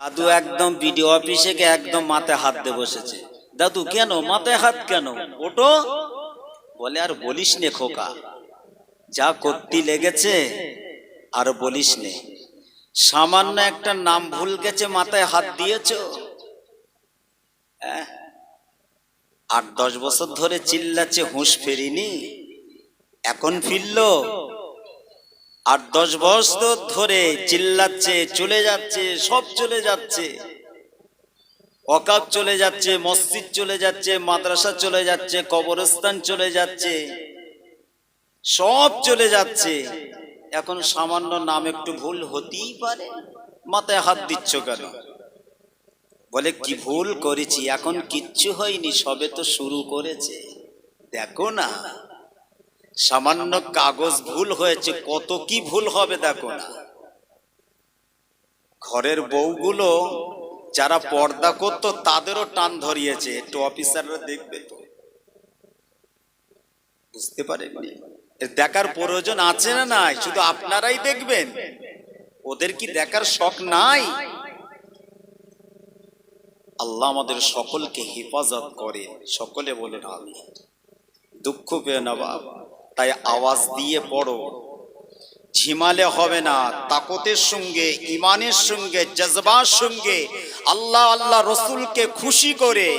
দাদু একদম বিডিও অফিসে গিয়ে একদম মাথায় হাত দিয়ে বসেছে। দাদু কেন মাথায় হাত কেন? ওটো বলে আর বলিস নে খোকা, যা করতে লেগেছে আর বলিস নে। সামান্য একটা নাম ভুল গেছে মাথায় হাত দিয়েছ। 8-10 বছর ধরে চিল্লাচ্ছে, হুঁশ ফেরিনি, এখন ফিরল। 8-10 বছর ধরে চিল্লাচ্ছে, চলে যাচ্ছে, সব চলে যাচ্ছে, ওয়াকফ চলে যাচ্ছে, মসজিদ চলে যাচ্ছে, মাদ্রাসা চলে যাচ্ছে, কবরস্থান চলে যাচ্ছে, সব চলে যাচ্ছে। এখন সামান্য নাম একটু ভুল হতেই পারে, মাথায় হাত দিচ্ছ কেন? বলে কি ভুল করেছি? এখন কিচ্ছু হয়নি, সবে তো শুরু করেছে, দেখো না, সামান্য কাগজ ভুল হয়েছে, কত কি ভুল হবে দেখো না। ঘরের বউগুলো যারা পর্দা করতো তাদেরও টান ধরিয়েছে, একটু অফিসাররা দেখবে তো, বুঝতে পারেননি? দেখার প্রয়োজন আছে না নাই? শুধু আপনারাই দেখবেন, ওদের কি দেখার শখ নাই? আল্লাহ আমাদের সকলকে হেফাজত করে, সকলে বলেন আমিন। দুঃখ পেও না বাবা, তাই আওয়াজ দিয়ে পড়ো, ঝিমালে হবে না, তাকতের সঙ্গে, ইমানের সঙ্গে, জজবার সঙ্গে আল্লাহ আল্লাহ রসুলকে খুশি করে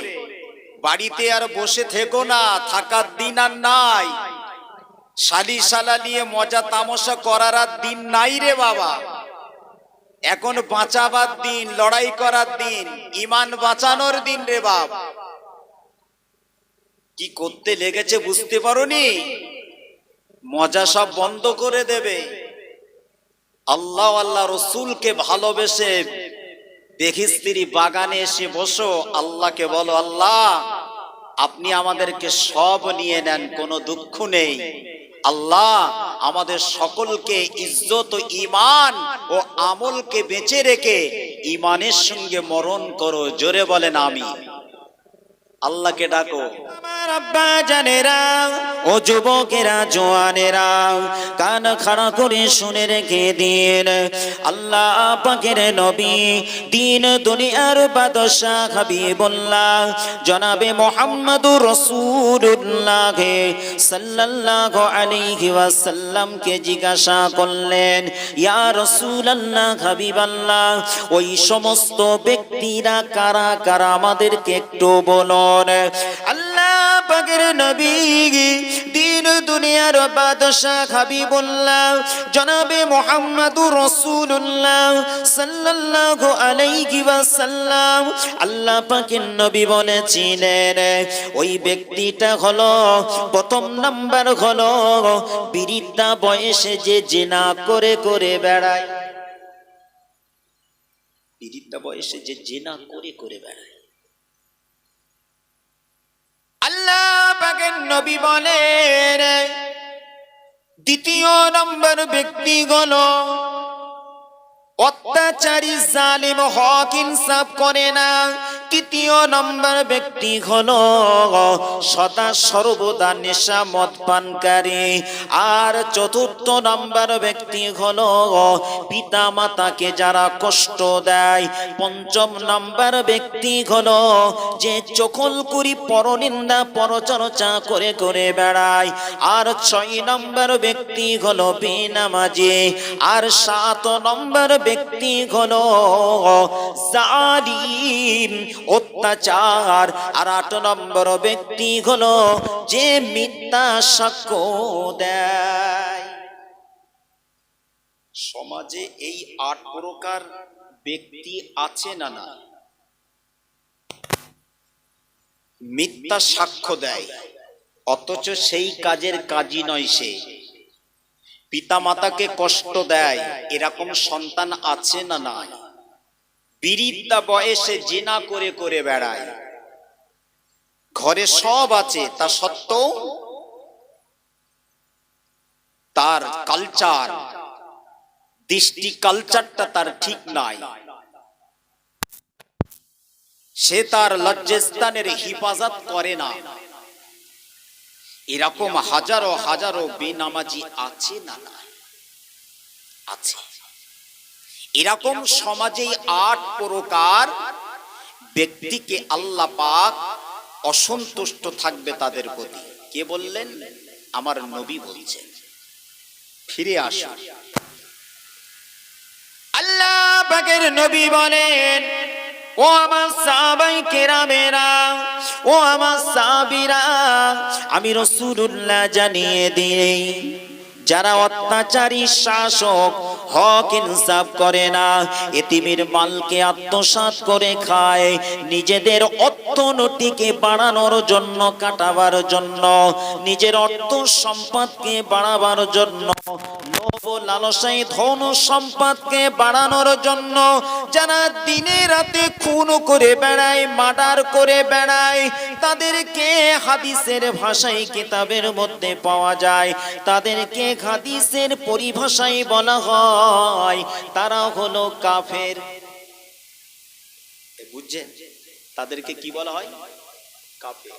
বাড়িতে আর বসে থেকো না, থাকার দিন আর নাই। শালি শালা নিয়ে মজা তামাশা করার আর দিন নাই রে বাবা। এখন বাঁচাবার দিন, লড়াই করার দিন, ইমান বাঁচানোর দিন রে বাপ। কি করতে লেগেছে বুঝতে পারোনি? মজা সব বন্ধ করে দেবে। আল্লাহ আল্লাহ রসুলকে ভালোবেসে বেখিস্তিরি বাগানে এসে বসো, আল্লাহকে বলো, আল্লাহ আপনি আমাদেরকে সব নিয়ে নেন, কোনো দুঃখ নেই। আল্লাহ আমাদের সকলকে ইজ্জত ও ঈমান ও আমলকে বেঁচে রেখে ঈমানের সঙ্গে মরণ করো, জোরে বলেন আমিন। আল্লাহকে ডাকো। আমার আব্বা জানেরা, ও যুবকেরা, জওয়ানেরা, কান খাড়া করে শুনে রেখে দিন, আল্লাহ পাকের নবী, দিন দুনিয়ার বাদশাহ হাবিবুল্লাহ জনাবে মুহাম্মদুর রাসূলুল্লাহ সাল্লাল্লাহু আলাইহি ওয়াসাল্লামকে জিজ্ঞাসা করলেন, ইয়া রাসূলুল্লাহ, হাবিবাল্লাহ, ওই সমস্ত ব্যক্তিরা কারা কারা আমাদেরকে একটু বলো। আল্লাহ পাকের নবী, দিন দুনিয়ার বাদশাহ হাবিবুল্লাহ জনাবে মুহাম্মদুর রাসূলুল্লাহ সাল্লাল্লাহু আলাইহি ওয়াসাল্লাম, আল্লাহ পাকের নবী বলেছিলেন, ওই ব্যক্তিটা হলো, প্রথম নাম্বার হলো বৃদ্ধা বয়সে যে জিনা করে করে বেড়ায়। বৃদ্ধা বয়সে যে জিনা করে করে বেড়ায়। আল্লাহ পাকের নবী বলেন, দ্বিতীয় নম্বর ব্যক্তি হলো অত্যাচারী, জালিম, হক ইনসাফ করে না। তৃতীয় নম্বর ব্যক্তি হলো সদা সর্বদা নেশা মদ পানকারী। আর চতুর্থ নম্বর ব্যক্তি হলো পিতা মাতাকে যারা কষ্ট দেয়। পঞ্চম নম্বর ব্যক্তি হলো যে চকলকুরি, পরনিন্দা, পরচর্চা করে করে বেড়ায়। আর 6 নম্বর ব্যক্তি হলো বেনামাজি। আর 7 নম্বর ব্যক্তি হলো জালিম, অত্যাচার। আর 8 নম্বর ব্যক্তি হলো যে মিথ্যা সাক্ষ্য দেয়। সমাজে এই 8 প্রকার ব্যক্তি আছে না না? মিথ্যা সাক্ষ্য দেয়, অথচ সেই কাজের কাজই নয় সে। পিতা মাতাকে কষ্ট দেয়, এরকম সন্তান আছে না নাই? বৃদ্ধা বয়সে জিনা করে করে বেড়ায়, ঘরে সব আছে, তা সত্ত্বেও তার কালচার, দৃষ্টি কালচারটা তার ঠিক নাই। সে তার লজ্জাস্থানের হিফাজত করে না। এরকম হাজারো হাজারো বেনামাজি আছে না না? আছে। এরকম সমাজেই 8 প্রকার ব্যক্তিকে আল্লাহ পাক অসন্তুষ্ট থাকবে তাদের প্রতি। কে বললেন? আমার নবী বলছেন। ফিরে আসুন, আল্লাহ পাকের নবী বলেন, ও আমার সাহাবায়ে কেরামেরা, ও আমার সাহাবীরা, আমি রাসূলুল্লাহ জানিয়ে দিই, যারা অত্যাচারী শাসক হক ইনসাফ করে না, এতিমের মালকে আত্মসাৎ করে খায়, নিজেদের অর্থনীতিকে বাড়ানোর জন্য, কাটাবার জন্য, নিজের অর্থ সম্পদকে বাড়াবার জন্য, লোভ লালসায় ধন সম্পদকে বাড়ানোর জন্য যারা দিনে রাতে খুন করে বেড়ায়, মার্ডার করে বেড়ায়, তাদেরকে হাদিসের ভাষায় কিতাবের মধ্যে পাওয়া যায়, তাদেরকে হাদিসের পরিভাষায় বলা হয় তারা হলো কাফের। বুঝছেন? তাদেরকে কি বলা হয়? কাফের।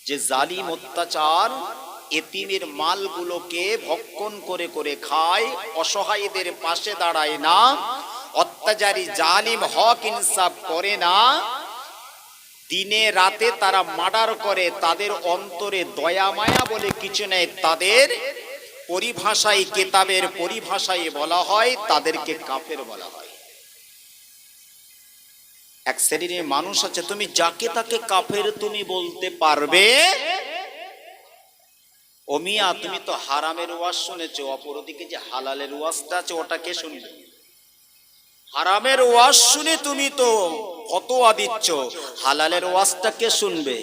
যে জালিম অত্যাচার এতিমের মালগুলোকে ভক্ষণ করে করে খায়, অসহায়দের পাশে দাঁড়ায় না, অত্যাচারী জালিম হক ইনসাফ করে না, দিনে রাতে তারা মার্ডার করে, তাদের অন্তরে দয়া মায়া বলে কিছু নেই, তাদের পরিভাষায়, কিতাবের পরিভাষায় বলা হয় তাদেরকে কাফের বলা হয়। এক শ্রেণীর মানুষ আছে, তুমি যাকে তাকে কাফের তুমি বলতে পারবে? ও মিয়া, তুমি তো হারামের ওয়াজ শুনেছো, অপরদিকে যে হালালের ওয়াজটা আছে ওটা কে শুনবে? হারামের ওয়াজ শুনে তুমি তো ফতোয়া দিচ্ছ, হালালের ওয়াজটা কে শুনবে?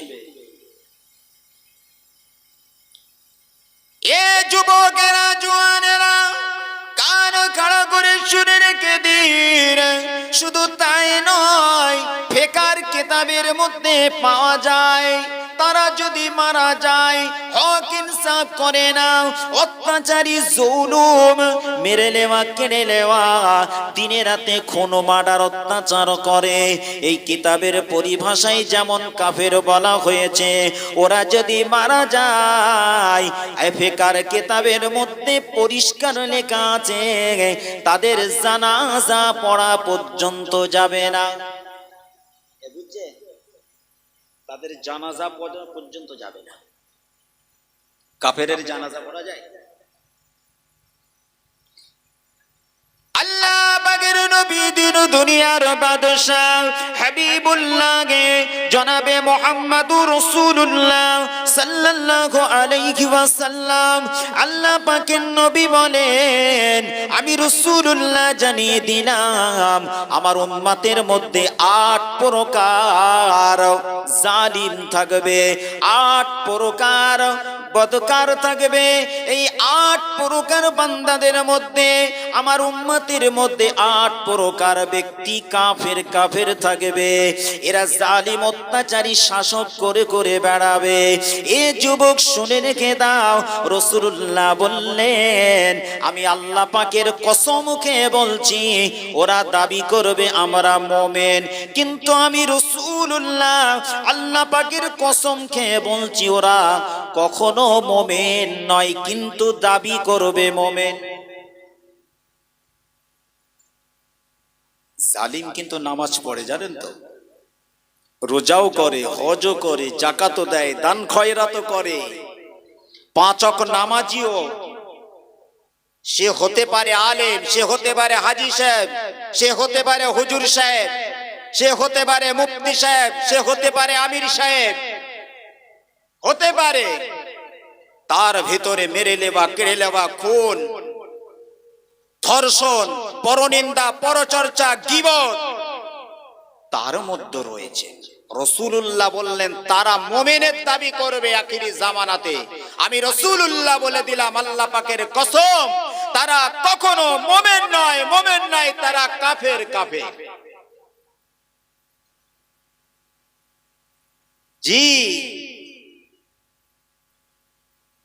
এ যুবকেরা, জওয়ানেরা, কান খাড়া করে শুনে রেখে দিন। শুধু তাই নয়, ফিকার কিতাবের মধ্যে পাওয়া যায়, তারা যদি মারা যায়, হক ইনসাফ করে না, অত্যাচারী জুলুম, মেরে নেওয়া, কেড়ে নেওয়া, দিনে রাতে খুন মার্ডার অত্যাচার করে, এই কিতাবের পরিভাষায় যেমন কাফের বলা হয়েছে, ওরা যদি মারা যায়, ফিকার কিতাবের মধ্যে পরিষ্কার লেখা আছে তাদের জানাজা পড়া পর্যন্ত যাবে না। বুঝছে? তাদের জানাজা পড়া পর্যন্ত যাবে না। কাফেরের জানাজা পড়া যায়? আল্লাহ পাকের নবী, দিন দুনিয়ার বাদশা, হাবিবুল্লাহ জনাবে মুহাম্মদুর রাসূলুল্লাহ সাল্লাল্লাহু আলাইহি ওয়াসাল্লাম, আল্লাহ পাকের নবী বলেন, আমি রাসূলুল্লাহ জানিয়ে দিলাম, আমার উম্মতের মধ্যে 8 প্রকার জালিম থাকবে, 8 প্রকার বদকার থাকবে। এই 8 প্রকার বান্দাদের মধ্যে, আমার উম্মতের মধ্যে 8 প্রকার ব্যক্তি কাফের কাফের থাকবে। এরা জালিম অত্যাচারী শাসক করে করে বেড়াবে। এ যুবক শুনে রেখে দাও, রাসূলুল্লাহ বললেন, আমি আল্লাহ পাকের কসম খেয়ে বলছি, ওরা দাবি করবে আমরা মুমিন, কিন্তু আমি রাসূলুল্লাহ আল্লাহ পাকের কসম খেয়ে বলছি, ওরা কখনো মুমিন নয়, কিন্তু দাবি করবে মুমিন। জালিম কিন্তু নামাজ পড়ে, জানেন তো, রোজাও করে, হজও করে, যাকাতও দেয়, দান খয়রাতও করে, 5 ওয়াক্ত নামাজিও। সে হতে পারে আলেম, সে হতে পারে হাজী সাহেব, সে হতে পারে হুজুর সাহেব, সে হতে পারে মুফতি সাহেব, সে হতে পারে আমির সাহেব, হতে পারে। তার ভিতরে মেরে নেওয়া, কেড়ে নেওয়া, খুন, ধর্ষণ, পরনিন্দা, পরচর্চা, গীবত তার মধ্যে রয়েছে। রাসূলুল্লাহ বললেন, তারা মুমিনের দাবি করবে আখিরি জামানাতে। আমি রাসূলুল্লাহ বলে দিলাম, আল্লাহ পাকের কসম, তারা কখনো মুমিন নয়, মুমিন নয়, তারা কাফের কাফের। জি,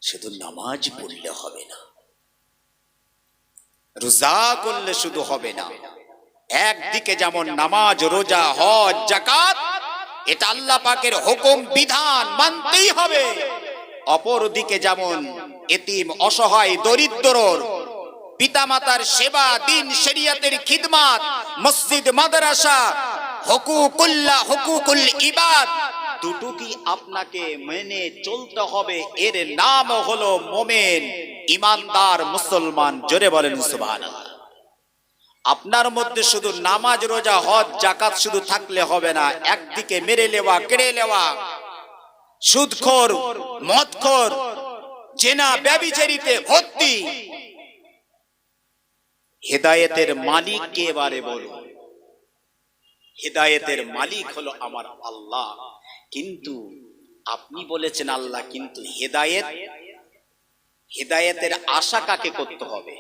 শুধু নামাজ পড়লে হবে না, রোজা করলে শুধু হবে না। একদিকে যেমন নামাজ, রোজা, হজ, যাকাত, এটা আল্লাহ পাকের হুকুম বিধান, মানতেই হবে। অপর দিকে যেমন এতিম, অসহায়, দরিদ্রর পিতামাতার সেবা, দিন শরিয়তের খিদমত, মসজিদ মাদ্রাসা, হুকুকুল ইবাদ, দুটোকে আপনাকে মেনে চলতে হবে। এর নাম হলো মুমিন, ইমানদার মুসলমান। জোরে বলেন সুবহানাল্লাহ। আপনার মধ্যে শুধু নামাজ, রোজা, হজ, যাকাত শুধু থাকলে হবে না। একদিকে মেরে নেওয়া, কেড়ে নেওয়া, সুদখোর, মদখোর, জেনা, ব্যভিচারিতে ভর্তি। হেদায়েতের মালিক কে এবারে বলুন? হেদায়েতের মালিক হলো আমার আল্লাহ। কিন্তু আপনি বলেছেন আল্লাহ, কিন্তু হেদায়েতের আশা কাকে করতে হবে?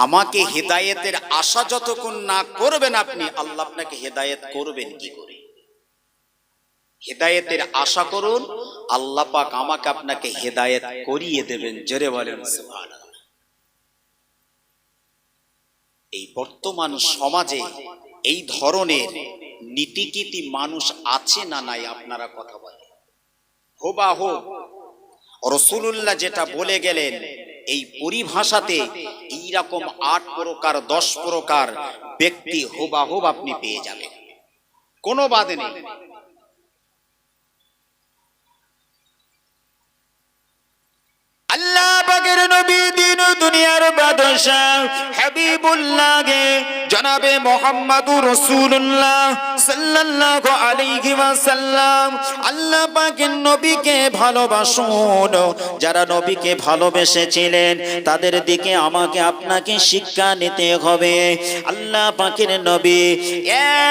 আমাকে হেদায়েতের আশা যতক্ষণ না করবেন আপনি, আল্লাহ আপনাকে হেদায়েত করবেন কি করে? হেদায়েতের আশা করুন, আল্লাহ পাক আমাকে আপনাকে হেদায়েত করিয়ে দেবেন। জোরে বলেন সুবহানাল্লাহ। এই বর্তমান সমাজে এই ধরনের নীতিকীতি মানুষ আছে না নাই? আপনারা কথা বলেন। হুবাহুব রাসূলুল্লাহ যেটা বলে গেলেন, এই পরিভাষাতে এইরকম 8 প্রকার 10 প্রকার ব্যক্তি হুবাহুব আপনি পেয়ে যাবেন, কোনো বাদ নেই। আল্লাহ পাকের নবী, দিন দুনিয়ার বাদশাহ, হাবিবুল্লাহ জনাবে মুহাম্মদুর রাসূলুল্লাহ সাল্লাল্লাহু আলাইহি ওয়াসাল্লাম। আল্লাহ পাকের নবীকে ভালোবাসুন। যারা নবীকে ভালোবেসেছিলেন তাদের দিকে আমাকে আপনাকে শিক্ষা নিতে হবে। আল্লাহ পাকের নবী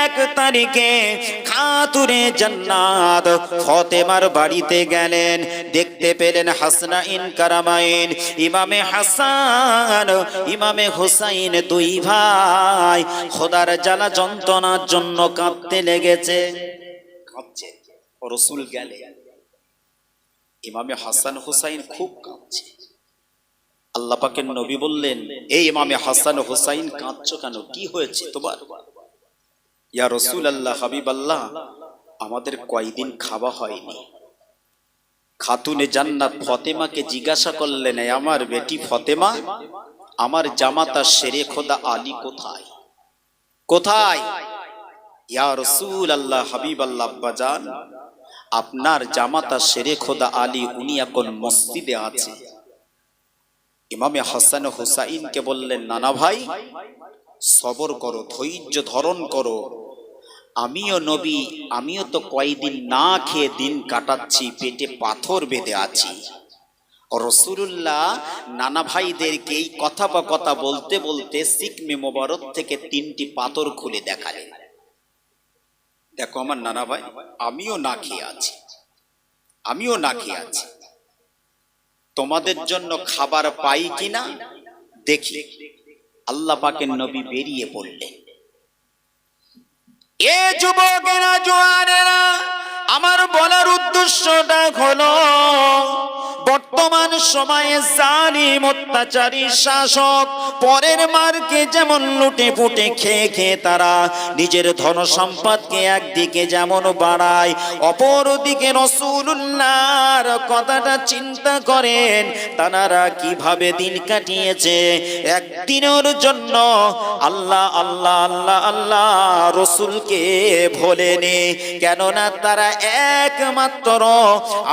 1 তারিখে খাতুনে জান্নাত ফাতেমার বাড়িতে গেলেন। দেখতে পেলেন হাসনাইন কারামাইন, ইমামে হাসান, ইমামে হুসাইন, 2 ভাই খোদার জ্বালা যন্ত্রণার জন্য কাঁদতে লেগেছে। কাঁদছে। রাসূল গেলেন, ইমামে হাসান হুসাইন খুব কাঁদছে। আল্লাহ পাকের নবী বললেন, এই ইমামে হাসান হুসাইন কাঁদছো কেন? কি হয়েছে তোমার? ইয়া রাসূলুল্লাহ, হাবিবাল্লাহ, আমাদের কয়দিন খাওয়া হয়নি। খাতুনে জান্নাত ফাতেমাকে জিজ্ঞাসা করলেন, আমার বেটি ফাতেমা, আমার জামাতা শেরে খোদা আলী কোথায়? কোথায়? ইয়া রাসূলুল্লাহ, হাবিবাল্লাহ, আব্বাজান, আপনার জামাতা শেরে খোদা আলী উনি এখন মসজিদে আছে। ইমামে হাসান হুসাইনকে বললেন, নানা ভাই, সবর করো, ধৈর্য ধারণ করো। আমিও নবী, আমিও তো কয়দিন না খেয়ে দিন কাটাচ্ছি, পেটে পাথর বেঁধে আছি। রাসূলুল্লাহ নানা ভাইদেরকে এই কথা বলতে বলতে সিকমে মোবারক থেকে 3টি পাথর খুলে দেখালেন। দেখো আমার নানা ভাই, আমিও না খেয়ে আছি, তোমাদের জন্য খাবার পাই কিনা দেখি। আল্লাহ পাকের নবী বেরিয়ে পড়লেন। এ যুবকেরা, জওয়ানেরা, আমার বলার উদ্দেশ্যটা হলো, বর্তমান সময়ে জালিম অত্যাচারী শাসক পরের মারকে যেমন লুটে পুটে খেয়ে খেয়ে তারা নিজের ধন সম্পদকে একদিকে যেমন বাড়ায়, অপরদিকে রাসূলুল্লাহর কথাটা চিন্তা করেন তারা কিভাবে দিন কাটিয়েছে। একদিনের জন্য আল্লাহ আল্লাহ আল্লাহ আল্লাহ রাসূলকে ভোলেনি, কেননা তারা একমাত্র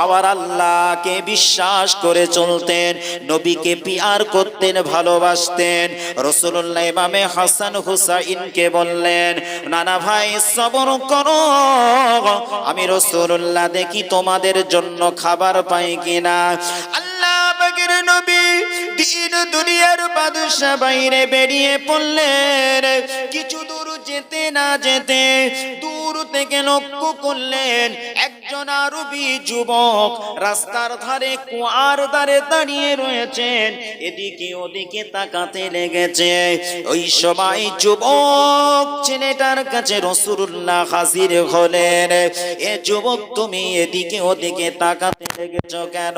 আমার আল্লাহকে বিশ্বাস করে চলতেন, নবীকে পিয়ার করতেন, ভালোবাসতেন। রাসূলুল্লাহ ইমামে হাসান হুসাইনকে বললেন, নানা ভাই সবর করো, আমি রাসূলুল্লাহ দেখি তোমাদের জন্য খাবার পাই কিনা। আল্লাহ পাকের নবী, দিন দুনিয়ার বাদশা বাইরে বেরিয়ে পড়লেন। কিছু দূর যেতে না যেতে দূর থেকে লক্ষ্য করলেন একজন আরবি যুবক রাস্তার ধারে, কুয়ার ধারে দাঁড়িয়ে রয়েছেন, এদিকে ওদিকে তাকাতে লেগেছে। ওই সময় যুবক ছেলেটার কাছে রাসূলুল্লাহ হাজির হলেন। এ যুবক, তুমি এদিকে ওদিকে তাকাতে লেগেছো কেন?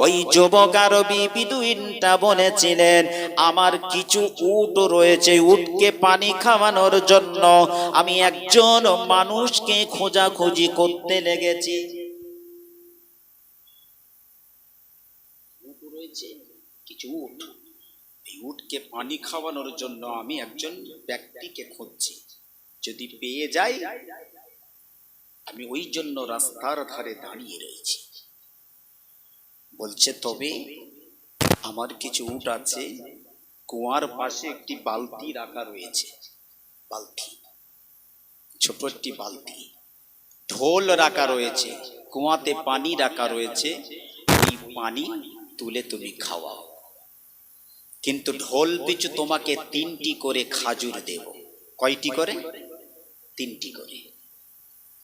ওই যুবক আরবি বিদুইনটা বলেছিলেন, আমার কিছু উট রয়েছে, উটকে পানি খাওয়ানোর জন্য আমি একজন মানুষকে খোঁজাখুঁজি করতে লেগেছি। কিছু উট, এই উটকে পানি খাওয়ানোর জন্য আমি একজন ব্যক্তিকে খুঁজছি, যদি পেয়ে যাই আমি ওই জন্য রাস্তার ধারে দাঁড়িয়ে রয়েছি। বলছে তবে আমার কিছু উট আছে, কুয়ার পাশে একটি বালতি রাখা রয়েছে, বালতি, ছোট একটি বালতি, ঢোল রাখা রয়েছে, কুয়াতে পানি রাখা রয়েছে, এই পানি তুলে তুমি খাওয়াও, কিন্তু ঢোল পিছু তোমাকে 3টি করে খাজুর দেব। কয়টি করে? 3টি করে।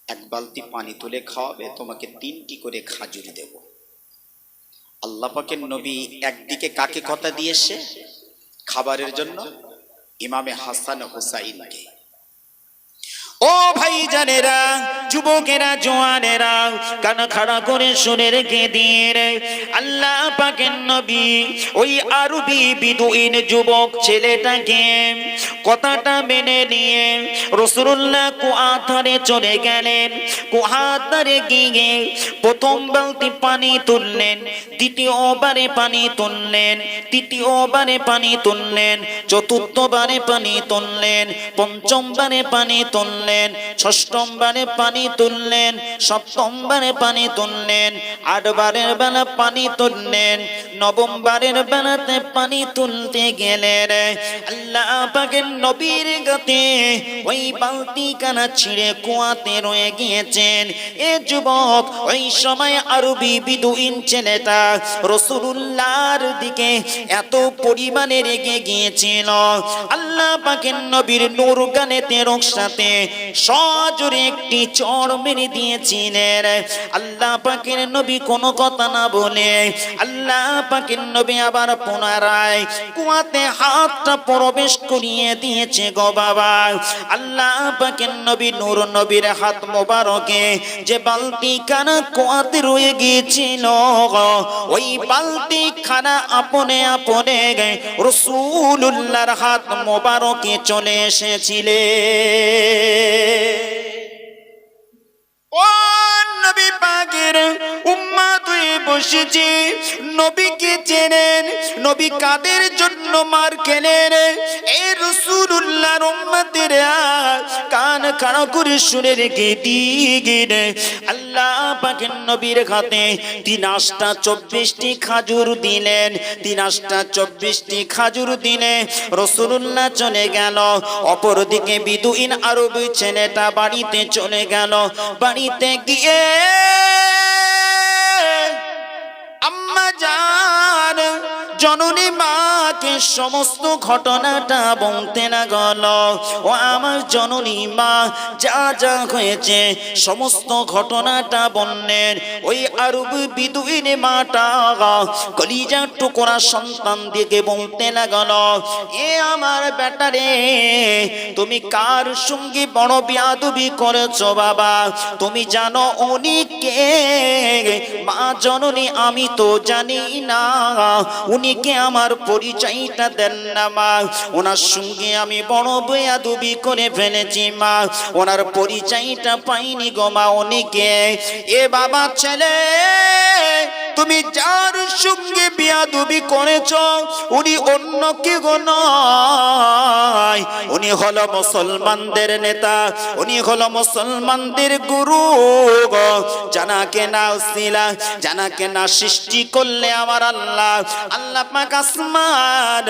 এক বালতি পানি তুলে খাওয়াবে, তোমাকে 3টি করে খাজুর দেব। আল্লাহ পাকের নবী একদিকে কাকে কথা দিয়েছে খাবারের জন্য? ইমামে হাসান হুসাইনকে। ও ভাই জানেরা, যুবকেরা, জওয়ানেরা, কান খাড়া করে শুনে রেখে দিন, আল্লাহ পাকের নবী ওই আরবি বিদুইন যুবক ছেলেটাকে কথাটা মেনে নিয়ে রাসূলুল্লাহ কুয়াধারে চলে গেলেন। কুয়াধারে গিয়ে প্রথম বালতি পানি তুললেন, দ্বিতীয়বারে পানি তুললেন, তৃতীয়বারে পানি তুললেন, চতুর্থবারে পানি তুললেন, পঞ্চমবারে পানি তুললেন, ষষ্ঠমবারে পানি তুললেন, সপ্তমবারে পানি তুললেন, 8বারের বেলা পানি তুললেন, নবমবারের বেলাতে পানি তুলতে গেলেন। আল্লাহ পাকের নবীর গাতে ওই বালতি কানা ছিঁড়ে কুয়াতে রয়ে গিয়েছেন। এ যুবক ওই সময় আরবি বিদুইন ছেলেটা রাসূলুল্লাহর দিকে এত পরিমাণে রেগে গিয়েছিল, আল্লাহ পাকের নবীর নূর গানেতে রক্ষাতে সজোরে একটি চড় মেরে দিয়েছিলেন। আল্লাহ পাকের নবী কোনো কথা না বলে আল্লাহ পাকের নবী আবার পুনরায় কুয়াতে হাতটা প্রবেশ করিয়ে দিয়েছে গো বাবা। আল্লাহ পাকের নবী নূর নবীর হাত মোবারকে যে বালতি খানা কুয়াতে রয়ে গিয়েছিল, ওই বালতি খানা আপনে আপনে রাসূলুল্লাহর হাত মোবারকে চলে এসেছিলে। ও নবী পাকের উম্মত হয়ে বসেছে, নবীকে চেনেন, নবী কাদের জন্য মার খেলেন, এই রাসূলুল্লাহর উম্মতেরা কান খাড়া করে শুনে রেখে দিন। আল্লাহ পাকের নবীর হাতে 3 খাজুর দিলেন, 3 খাজুর দিলে রাসূলুল্লাহ চলে গেল। অপরদিকে বিদুইন আরবি ছেলেটা বাড়িতে চলে গেল। বাড়িতে গিয়ে আম্মা জান জননী মাকে সমস্ত ঘটনাটা বলতে লাগল। ও আমার জননী মা, যা যা হয়েছে সমস্ত ঘটনাটা বললেন। ওই আরবি বিদুইন মাটা কলিজার টুকরা সন্তান দিকে বলতে লাগল, এ আমার বেটারে, তুমি কার সঙ্গে বড় বেয়াদবি করেছো বাবা? তুমি জানো উনি কে? মা জননী, আমি তো জানি না, উনিকে আমার পরিচয়টা দেন না মা, ওনার সঙ্গে আমি বড় বেয়াদবি করে ফেলেছি মা, ওনার পরিচয়টা পাইনি গো মা, উনিকে। এ বাবা ছেলে, তুমি যার সঙ্গে বেয়াদবি করেছো উনি অন্য কেউ নয়, উনি হলো মুসলমানদের নেতা, উনি হলো মুসলমানদের গুরু গো। জানাকে না উসিলা, জানাকে না সৃষ্টি করলে আমার আল্লাহ, আল্লাহ পাক আসমান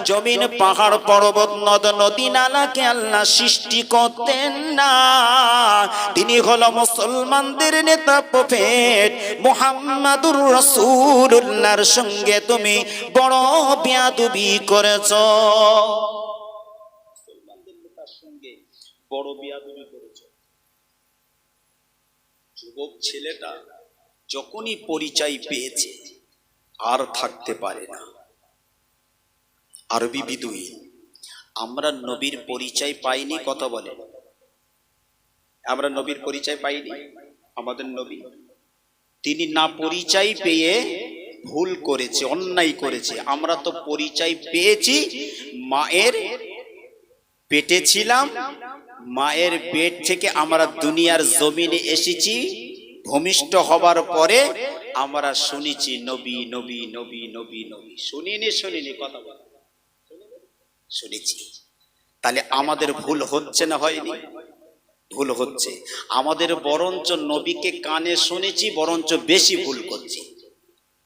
জমিন পাহাড় পর্বত নদ নদী নালাকে আল্লাহ সৃষ্টি করতেন না। তিনি হলো মুসলমানদের নেতা প্রফেট মুহাম্মাদুর রাসূলুল্লাহর সঙ্গে তুমি বড় বেয়াদবি করেছো, মুসলমানদের নেতার সঙ্গে বড় বেয়াদবি করেছো। যুবক ছেলেটা যখনই পরিচয় পেয়েছে আর থাকতে পারে না। আরবি বিদুইন, আমরা নবীর পরিচয় পাইনি, কথা বলে, আমরা নবীর পরিচয় পাইনি। আমাদের নবী তিনি না পরিচয় পেয়ে ভুল করেছে, অন্যায় করেছে। আমরা তো পরিচয় পেয়েছি, মায়ের পেটে ছিলাম, মায়ের পেট থেকে আমরা দুনিয়ার জমিনে এসেছি, ভূমিষ্ঠ হবার পরে আমরা শুনেছি নবী নবী নবী নবী নবী, শুনিনি কথা বল, শুনেছি। তাহলে আমাদের ভুল হচ্ছে না হয়নি? ভুল হচ্ছে আমাদের, বরঞ্চ নবীকে কানে শুনেছি, বরঞ্চ বেশি ভুল করছি,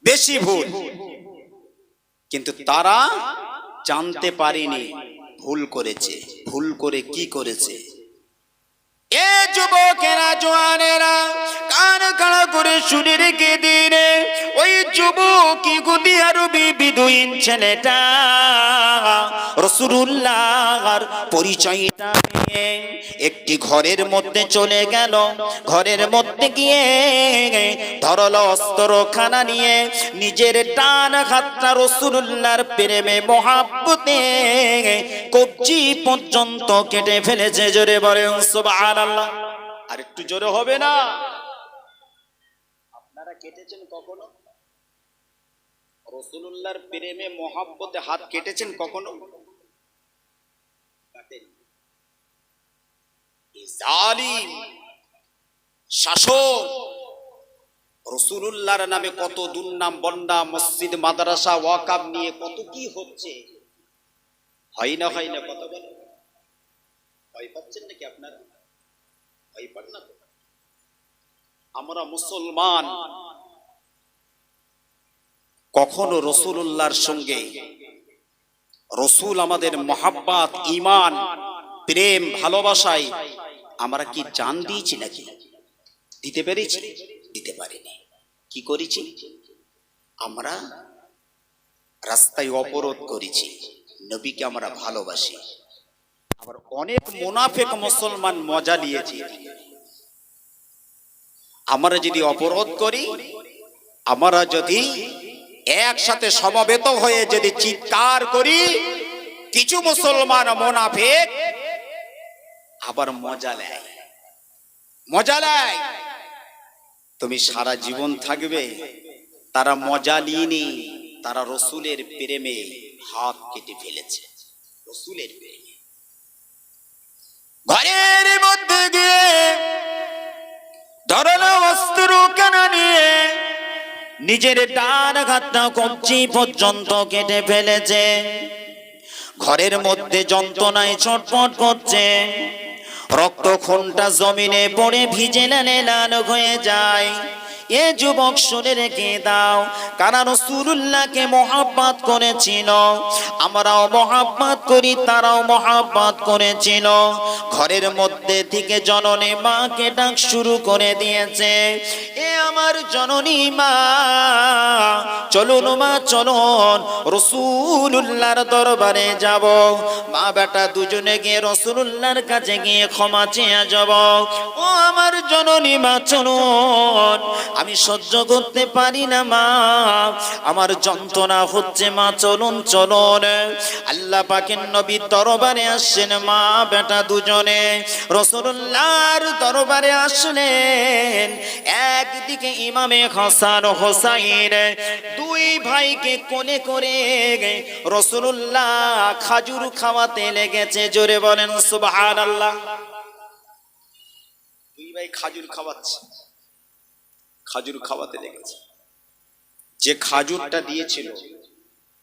বেশি ভুল। কিন্তু তারা জানতে পারেনি ভুল করেছে। ভুল করে কি করেছে? এ যুবকেরা, জওয়ানেরা, কান খাড়া করে শুনে রেখে দিন। ওই যুবকই গুদি আরবি বিদুইন ছেলেটা রাসূলুল্লাহর পরিচয়টা নিয়ে একটি ঘরের মধ্যে চলে গেল। ঘরের মধ্যে গিয়ে ধরল অস্ত্রখানা নিয়ে নিজের ডান হাতটা রাসূলুল্লাহর প্রেমে মহাব্বতে কবজি পর্যন্ত কেটে ফেলেছে। জোরে বলেন সুবহানাল্লাহ। আর একটু জোরে হবে না? আপনারা কেটেছেন কখনো? রাসূলুল্লাহর প্রেমে মহাব্বতে হাত কেটেছেন কখনো? জালিম শাসক রাসূলুল্লাহর নামে কত দুর্নাম বন্যা, মসজিদ মাদ্রাসা ওয়াকাব নিয়ে কত কি হচ্ছে, হয় না কথা বলেন? ভয় পাচ্ছেন নাকি আপনারা? ভয় পান না তো? আমরা মুসলমান, কখনো রাসূলুল্লাহর সঙ্গে, রাসূল আমাদের মহাব্বত, ঈমান, প্রেম, ভালোবাসায় আমরা কি জান দিয়েছি নাকি? দিতে পেরেছি? দিতে পারিনি। কি করেছি? আমরা রাস্তায় অবরোধ করেছি। নবীকে আমরা ভালোবাসি। আবার অনেক মুনাফিক মুসলমান মজা নিয়েছি। আমরা যদি অবরোধ করি, আমরা যদি একসাথে সমবেত হয়ে যদি চিৎকার করি, কিছু মুসলমান মুনাফিক আবার মজা নেয়। তুমি সারা জীবন থাকবে। তারা মজা নিয়ে, তারা রাসূলের প্রেমে হাত কেটে ফেলেছে। রাসূলের প্রেমে ঘরের মধ্যে গিয়ে ধরলো অস্ত্র কানা নিয়ে নিজের ডান হাতটা কবজি পর্যন্ত কেটে ফেলেছে। ঘরের মধ্যে যন্ত্রণায় ছটফট করছে। রক্তক্ষরণটা জমিনে পড়ে ভিজে লাল হয়ে যায়। এ যুবক শুনে রেখে দাও, কারণ রাসূলুল্লাহকে মহব্বত করেছিল, আমরাও মহব্বত করি, তারাও মহব্বত করেছিল। ঘরের মধ্যে থেকে জননী মাকে ডাক শুরু করে দিয়েছে, এ আমার জননী মা, চলুন মা, চলুন রাসূলুল্লাহর দরবারে যাব। মা বেটা দুজনে গিয়ে রাসূলুল্লাহর কাছে গিয়ে ক্ষমা চেয়ে যাব। ও আমার জননী মা, চলুন, আমি সহ্য করতে পারি না মা, আমার যন্ত্রণা হচ্ছে মা, চলুন চলুন। আল্লাহ পাকের নবীর দরবারে আসছেন মা বেটা দুজনে। রাসূলুল্লাহর দরবারে আসলেন। একদিকে ইমামে হাসান হোসাইন, দুই ভাইকে কোলে করে রাসূলুল্লাহ খাজুর খাওয়াতে লেগেছে। জোরে বলেন সুবহানাল্লাহ। দুই ভাই খাজুর খাওয়াচ্ছে, খাজুর খাওয়াতে লেগেছে। যে খাজুরটা দিয়েছিল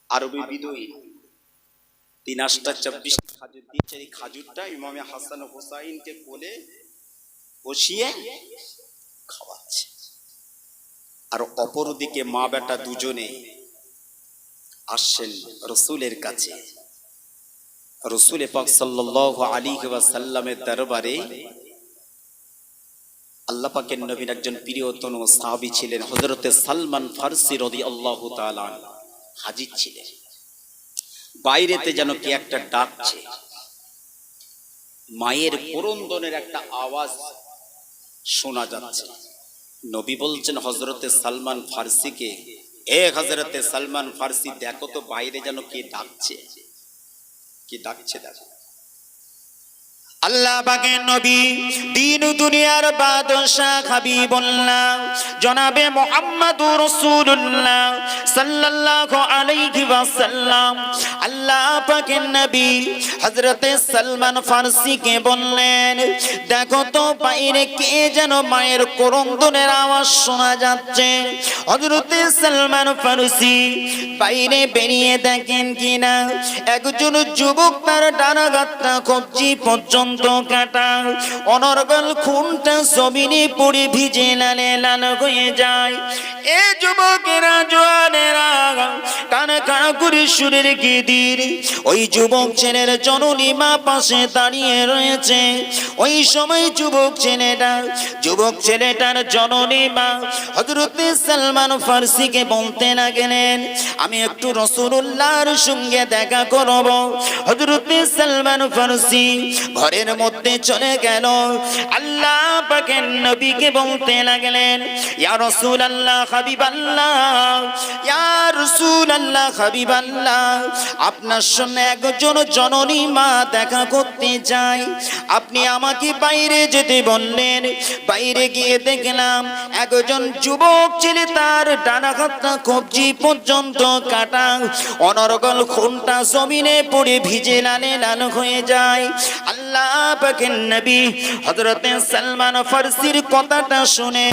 আরবি বিদুই 3-24 খাজুর দিয়েছে। এই খাজুরটা ইমামে হাসান ও হুসাইনকে কোলে বসিয়ে খাওয়াচ্ছে। আর অপরদিকে মা বেটা দুজনে আসছেন রাসূলের কাছে। রাসূল পাক সাল্লাল্লাহু আলাইহি ওয়াসাল্লামের দরবারে আল্লাহ পাকের নবীর একজন প্রিয়তম সাহাবী ছিলেন হযরতে সালমান ফারসি রাদিয়াল্লাহু তাআলা হাজির ছিলেন। বাইরেতে যেন কি একটা ডাকছে, মায়ের ক্রন্দনের একটা আওয়াজ শোনা যাচ্ছে। নবী বলছেন হযরতে সালমান ফারসিকে, এ হযরতে সালমান ফারসি, দেখো তো বাইরে যেন কে ডাকছে, কি ডাকছে দেখো। আল্লাহ পাকের নবী দিন দুনিয়ার বাদশা হাবিবুল্লাহ জনাবে মুহাম্মদুর রাসূলুল্লাহ সাল্লাল্লাহু আলাইহি ওয়াসাল্লাম আল্লাহ পাকের নবী হযরতে সালমান ফারসিকে বললেন, দেখো তো বাইরে কে যেন মায়ের ক্রন্দনের আওয়াজ শোনা যাচ্ছে। হযরতে সালমান ফারসি বাইরে বেরিয়ে দেখেন কিনা একজন যুবক তার ডানাগাতটা কবজি পর্যন্ত কাটা, অনর্গল খুনটা জমিনে পড়ে ভিজে লালে লাল হয়ে যায়। এ যুবকেরা জওয়ানেরা কান কান করে সুরের গিদির ওই যুবক ছেলের জননী মা পাশে দাঁড়িয়ে রয়েছে। ওই সময় যুবক ছেলেটার জননী মা হযরতে সালমান ফারসিকে বলতে লাগলেন, আমি একটু রাসূলুল্লাহর সঙ্গে দেখা করব। হযরতে সালমান ফারসি ঘরের মধ্যে চলে গেল। আল্লাহ পাকের নবীকে বলতে লাগলেন, ইয়া রাসূলুল্লাহ হাবিবাল্লাহ, ইয়া রাসূলুল্লাহ হাবিবাল্লাহ, আপনার সঙ্গে একজন জননী মা দেখা করতে চাই। আপনি আমাকে বাইরে যেতে বললেন। বাইরে গিয়ে দেখলাম একজন যুবক ছেলে তার ডানা হাতটা কবজি পর্যন্ত কাটা, অনর্গল খুনটা জমিনে পড়ে ভিজে লালে লাল হয়ে যায়। আল্লাহ পাকের নবী হযরতে সালমান ফারসির কথাটা শুনে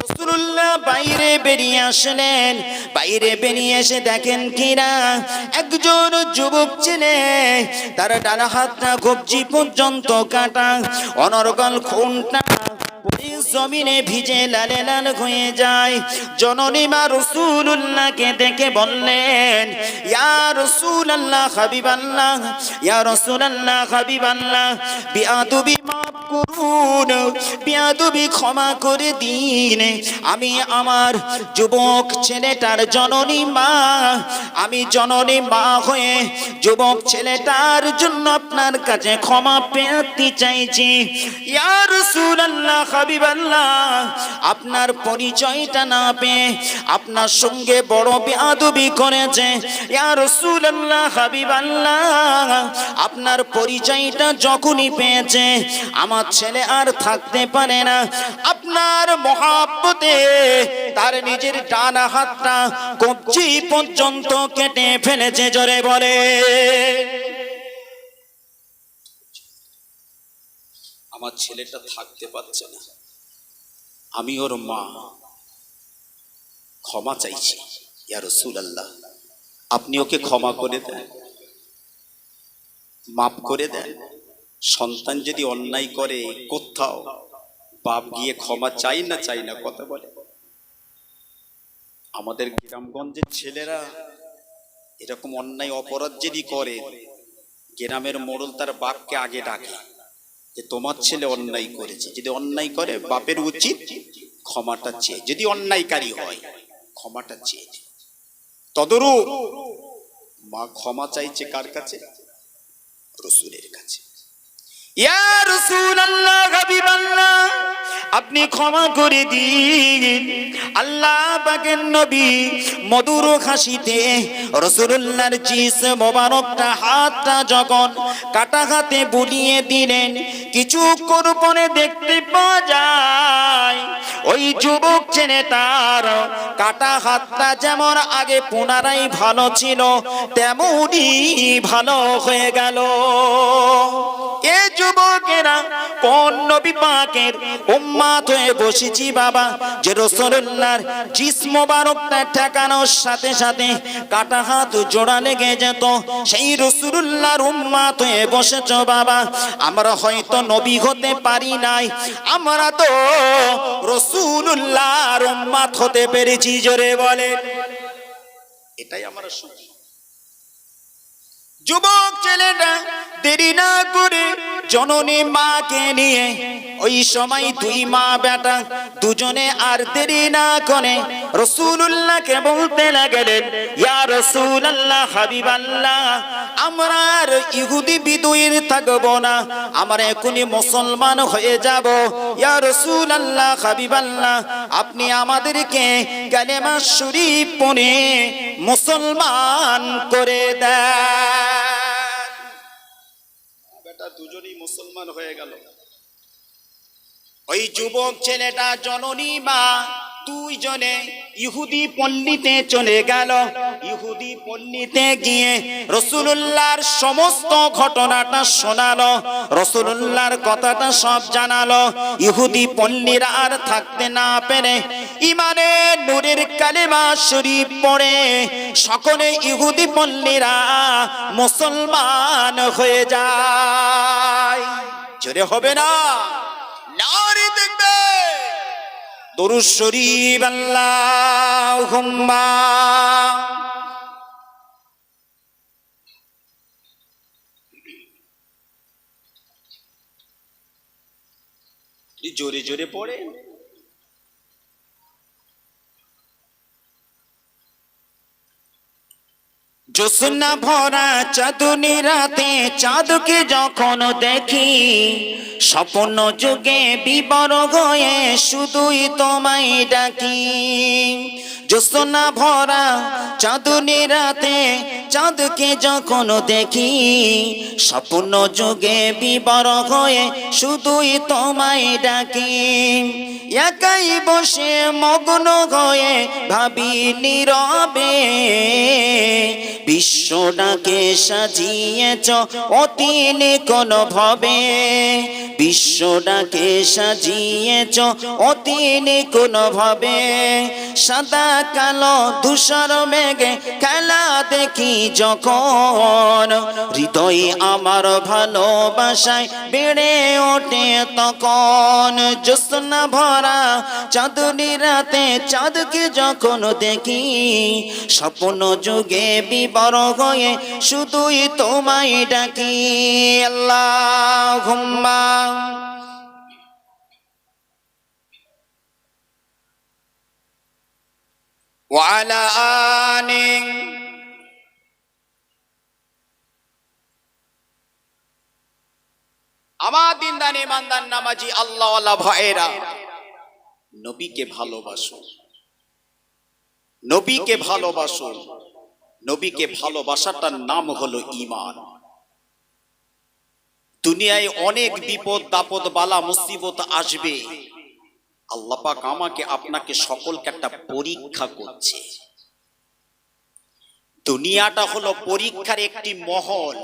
রাসূলুল্লাহ বাইরে বেরিয়ে আসলেন। বাইরে বেরিয়ে এসে দেখেন কিনা একজন যুবক ছেলে তার ডানা হাতটা কবজি পর্যন্ত কাটা, অনর্গল খুনটা জমিনে ভিজে লালে লাল হয়ে যায়। জননী মা রাসূলুল্লাহকে দেখে বললেন, ইয়া রাসূলুল্লাহ হাবিবাল্লাহ, ইয়া রাসূলুল্লাহ হাবিবাল্লাহ, বিআদবি মাফ করুন, বিআদবি ক্ষমা করে দিন। আমি আমার যুবক ছেলেটার জননী মা, আমি জননী মা হয়ে যুবক ছেলেটার জন্য আপনার কাছে ক্ষমা পেতে চাইছি। ইয়া রাসূলুল্লাহ হাবিবাল্লাহ, আপনার পরিচয়টা না পেয়ে আপনার সঙ্গে বড় বেয়াদবি করেছে। ইয়া রাসূলুল্লাহ হাবিবাল্লাহ, আপনার পরিচয়টা যখনই পেয়েছে আমার ছেলে আর থাকতে পারে না। আপনার মহব্বতে তার নিজের ডানা হাতটা কবজি পর্যন্ত কেটে ফেলেছে। জোরে বলে, আমার ছেলেটা থাকতে পারছে না, আমি ওর মা, ক্ষমা চাইছি। ইয়া রাসূলুল্লাহ, আপনি ওকে ক্ষমা করে দেন, মাফ করে দেন। সন্তান যদি অন্যায় করে কোথাও, বাপ গিয়ে ক্ষমা চাই না কথা বলে। আমাদের গ্রামগঞ্জের ছেলেরা এরকম অন্যায় অপরাধ যদি করে, গ্রামের মোড়ল তার বাপকে আগে ডাকে যে তোমার ছেলে অন্যায় করেছে। যদি অন্যায় করে বাপের উচিত ক্ষমাটা চেয়ে, যদি অন্যায়কারী হয় ক্ষমাটা চেয়ে। তদরূপ মা ক্ষমা চাইছে কার কাছে? রাসূলের কাছে। ইয়া রাসূলুল্লাহ হাবিবাল্লাহ, আপনি ক্ষমা করে দিন। আল্লাহ পাকের নবী মধুর হাসিতে রাসূলুল্লাহর জিসম মোবারকটা হাতটা যখন কাটা হাতে বুলিয়ে দিলেন, কিছুক্ষণ পরে দেখতে পাওয়া যায় ওই যুবক ছেলেটার কাটা হাতটা যেমন আগে পুনরায় ভালো ছিল তেমনি ভালো হয়ে গেল। এ যুবকেরা কোন নবী পাকের উম্মত হয়ে বসেছি বাবা, যে রাসূলুল্লাহর জিসম মোবারকটা ঠেকানোর সাথে সাথে কাটা হাত জোড়া লেগে যেত, সেই রাসূলুল্লাহর উম্মত হয়ে বসেছো বাবা। আমরা হয়তো নবী হতে পারি নাই, আমরা তো রাসূলুল্লাহর উম্মত হতে পেরেছি। জোরে বলে, এটাই আমরা সুখী। যুবক ছেলেটা দেরি না করে জননী মাকে নিয়ে ওই সময় দুই মা বেটা দুজনে আর দেরি না করে রাসূলুল্লাহকে বলতে লাগলেন, ইয়া রাসূলুল্লাহ হাবিবাল্লাহ, আমরা আর ইহুদি বিদুইন থাকবো না, আমরা এখনই মুসলমান হয়ে যাব। ইয়া রাসূলুল্লাহ হাবিবাল্লাহ, আপনি আমাদেরকে কালেমা শরীফ পড়ে মুসলমান করে দেন। বেটা দুজনেই মুসলমান হয়ে গেল। ওই যুবক ছেলেটা জননী মা দুইজনে ইহুদি পল্লীতে চলে গেল। ইহুদি পল্লীতে গিয়ে রাসূলুল্লাহর সমস্ত ঘটনাটা শোনালো, রাসূলুল্লাহর কথাটা সব জানালো। ইহুদি পল্লীরা আর থাকতে না পেরে ঈমানের নূরের কালেমা শরীফ পড়ে সকলে ইহুদি পল্লীরা মুসলমান হয়ে যায়। জোরে হবে না? নারী দেখবে দরুদ শরীফ আল্লাহুম্মা। জোরে জোরে পড়ে। জ্যোৎস্না ভরা চাঁদনি রাতে চাঁদকে যখন দেখি, স্বপ্ন যুগে বিবর হয়ে শুধুই তোমায় ডাকি। জ্যোৎস্না ভরা চাঁদনি রাতে চাঁদকে যখন দেখি, স্বপ্ন যুগে বিবর হয়ে শুধুই তোমায় ডাকি। একাই বসে মগ্ন হয়ে ভাবি নীরবে, বিশ্বটাকে সাজিয়েছ অতি নিকন ভাবে। বিশ্বটাকে সাজিয়েছ অতি নিকন ভাবে। সাদা কালো ধূসর মেঘে খেলা দেখি যখন, হৃদয়ে আমার ভালোবাসায় বেড়ে ওঠে তখন। জ্যোৎস্না ভরা চাঁদনি রাতে চাঁদকে যখন দেখি, স্বপ্ন যুগে বিবর হয়ে শুধুই তোমায় ডাকি। আল্লাহুম্মা। ওয়া আলা আলি। আমার দিনদার ইমানদার নামাজি আল্লাহওয়ালা ভাইরা, নবীকে ভালোবাসো, নবীকে ভালোবাসো। নবীকে ভালোবাসাটার নাম হলো ঈমান। দুনিয়ায় অনেক বিপদ আপদ বালা মুসিবত আসবে, আল্লাহ পাক আমাকে আপনাকে সকলকে একটা পরীক্ষা করছে। দুনিয়াটা হলো পরীক্ষার একটি মহল।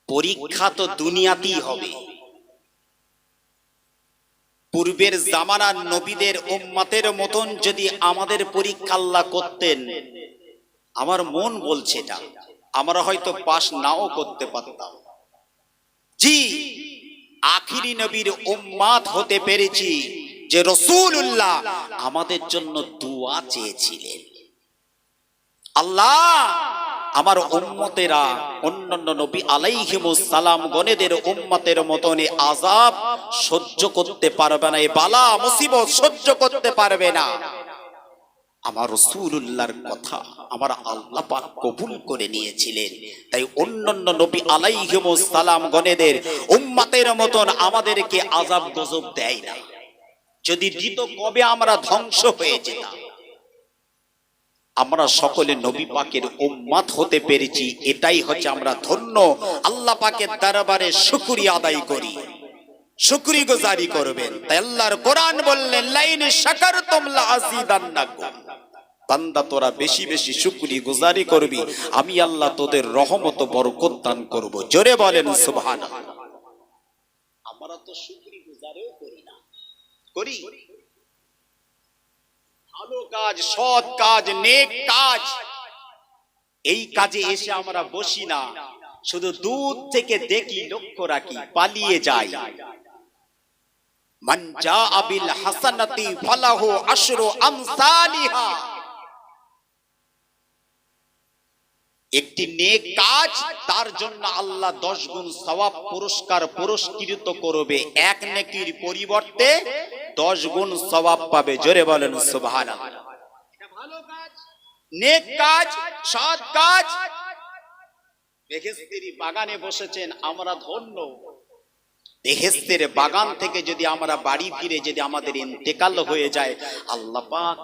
পরীক্ষা তো দুনিয়াতেই হবে। পূর্বের জামানার নবীদের উম্মতের মতন যদি আমাদের পরীক্ষা আল্লাহ করতেন, আমার মন বলছে এটা, আমরা হয়তো পাস নাও করতে পারতাম। জি, আখিরি নবীর উম্মত হতে পেরেছি যে রাসূলুল্লাহ আমাদের জন্য দোয়া চেয়েছিলেন, আল্লাহ আমার উম্মতেরা অন্যান্য নবী আলাইহিমুস সালাম গণেদের উম্মতের মতন আযাব সহ্য করতে পারবে না, এই বালা মুসিবত সহ্য করতে পারবে না। আমার রাসূলুল্লাহর কথা আমার আল্লাহ পাক কবুল করে নিয়েছিলেন, তাই অন্যান্য নবী আলাইহিমুস সালাম গণেদের উম্মতের মতন আমাদেরকে আযাব গজব দেয় না। যদি দিত কবে আমরা ধ্বংস হয়ে যেতাম। আমরা সকলে নবী পাকের উম্মত হতে পেরেছি, এটাই হচ্ছে আমরা ধন্য। আল্লাহ পাকের দরবারে শুকরিয়া আদায় করি, শুকরিগুজারি করবেন। তাই আল্লাহর কোরআন বললেন, লাইন শাকারতুম লাযিদান্নাকুম। বান্দা তোরা বেশি বেশি শুকরিগুজারি করবি, আমি আল্লাহ তোদের রহমত ও বরকত দান করব। জোরে বলেন সুবহানাল্লাহ। আমরা তো শুকরিগুজারিও করি না। করি? ভালো কাজ, সৎ কাজ, নেক কাজ, এই কাজে এসে আমরা বসি না, শুধু দূর থেকে দেখি, লক্ষ্য রাখি, পালিয়ে যাই। মান জাআ বিল হাসানাতি ফালাহু আশরু আমসালিহা। একটি নেক কাজ, তার জন্য আল্লাহ 10 গুণ সওয়াব পুরস্কার পুরস্কৃত করবে। এক নেকির পরিবর্তে 10 গুণ সওয়াব পাবে। জোরে বলেন সুবহানাল্লাহ। এটা ভালো কাজ, নেক কাজ, সৎ কাজ। বেহেশতের বাগানে বসেছেন, আমরা ধন্য। বেহেশতের বাগান থেকে যদি আমরা বাড়ি ফিরে যদি আমাদের ইন্তেকাল হয়ে যায়, আল্লাহ পাক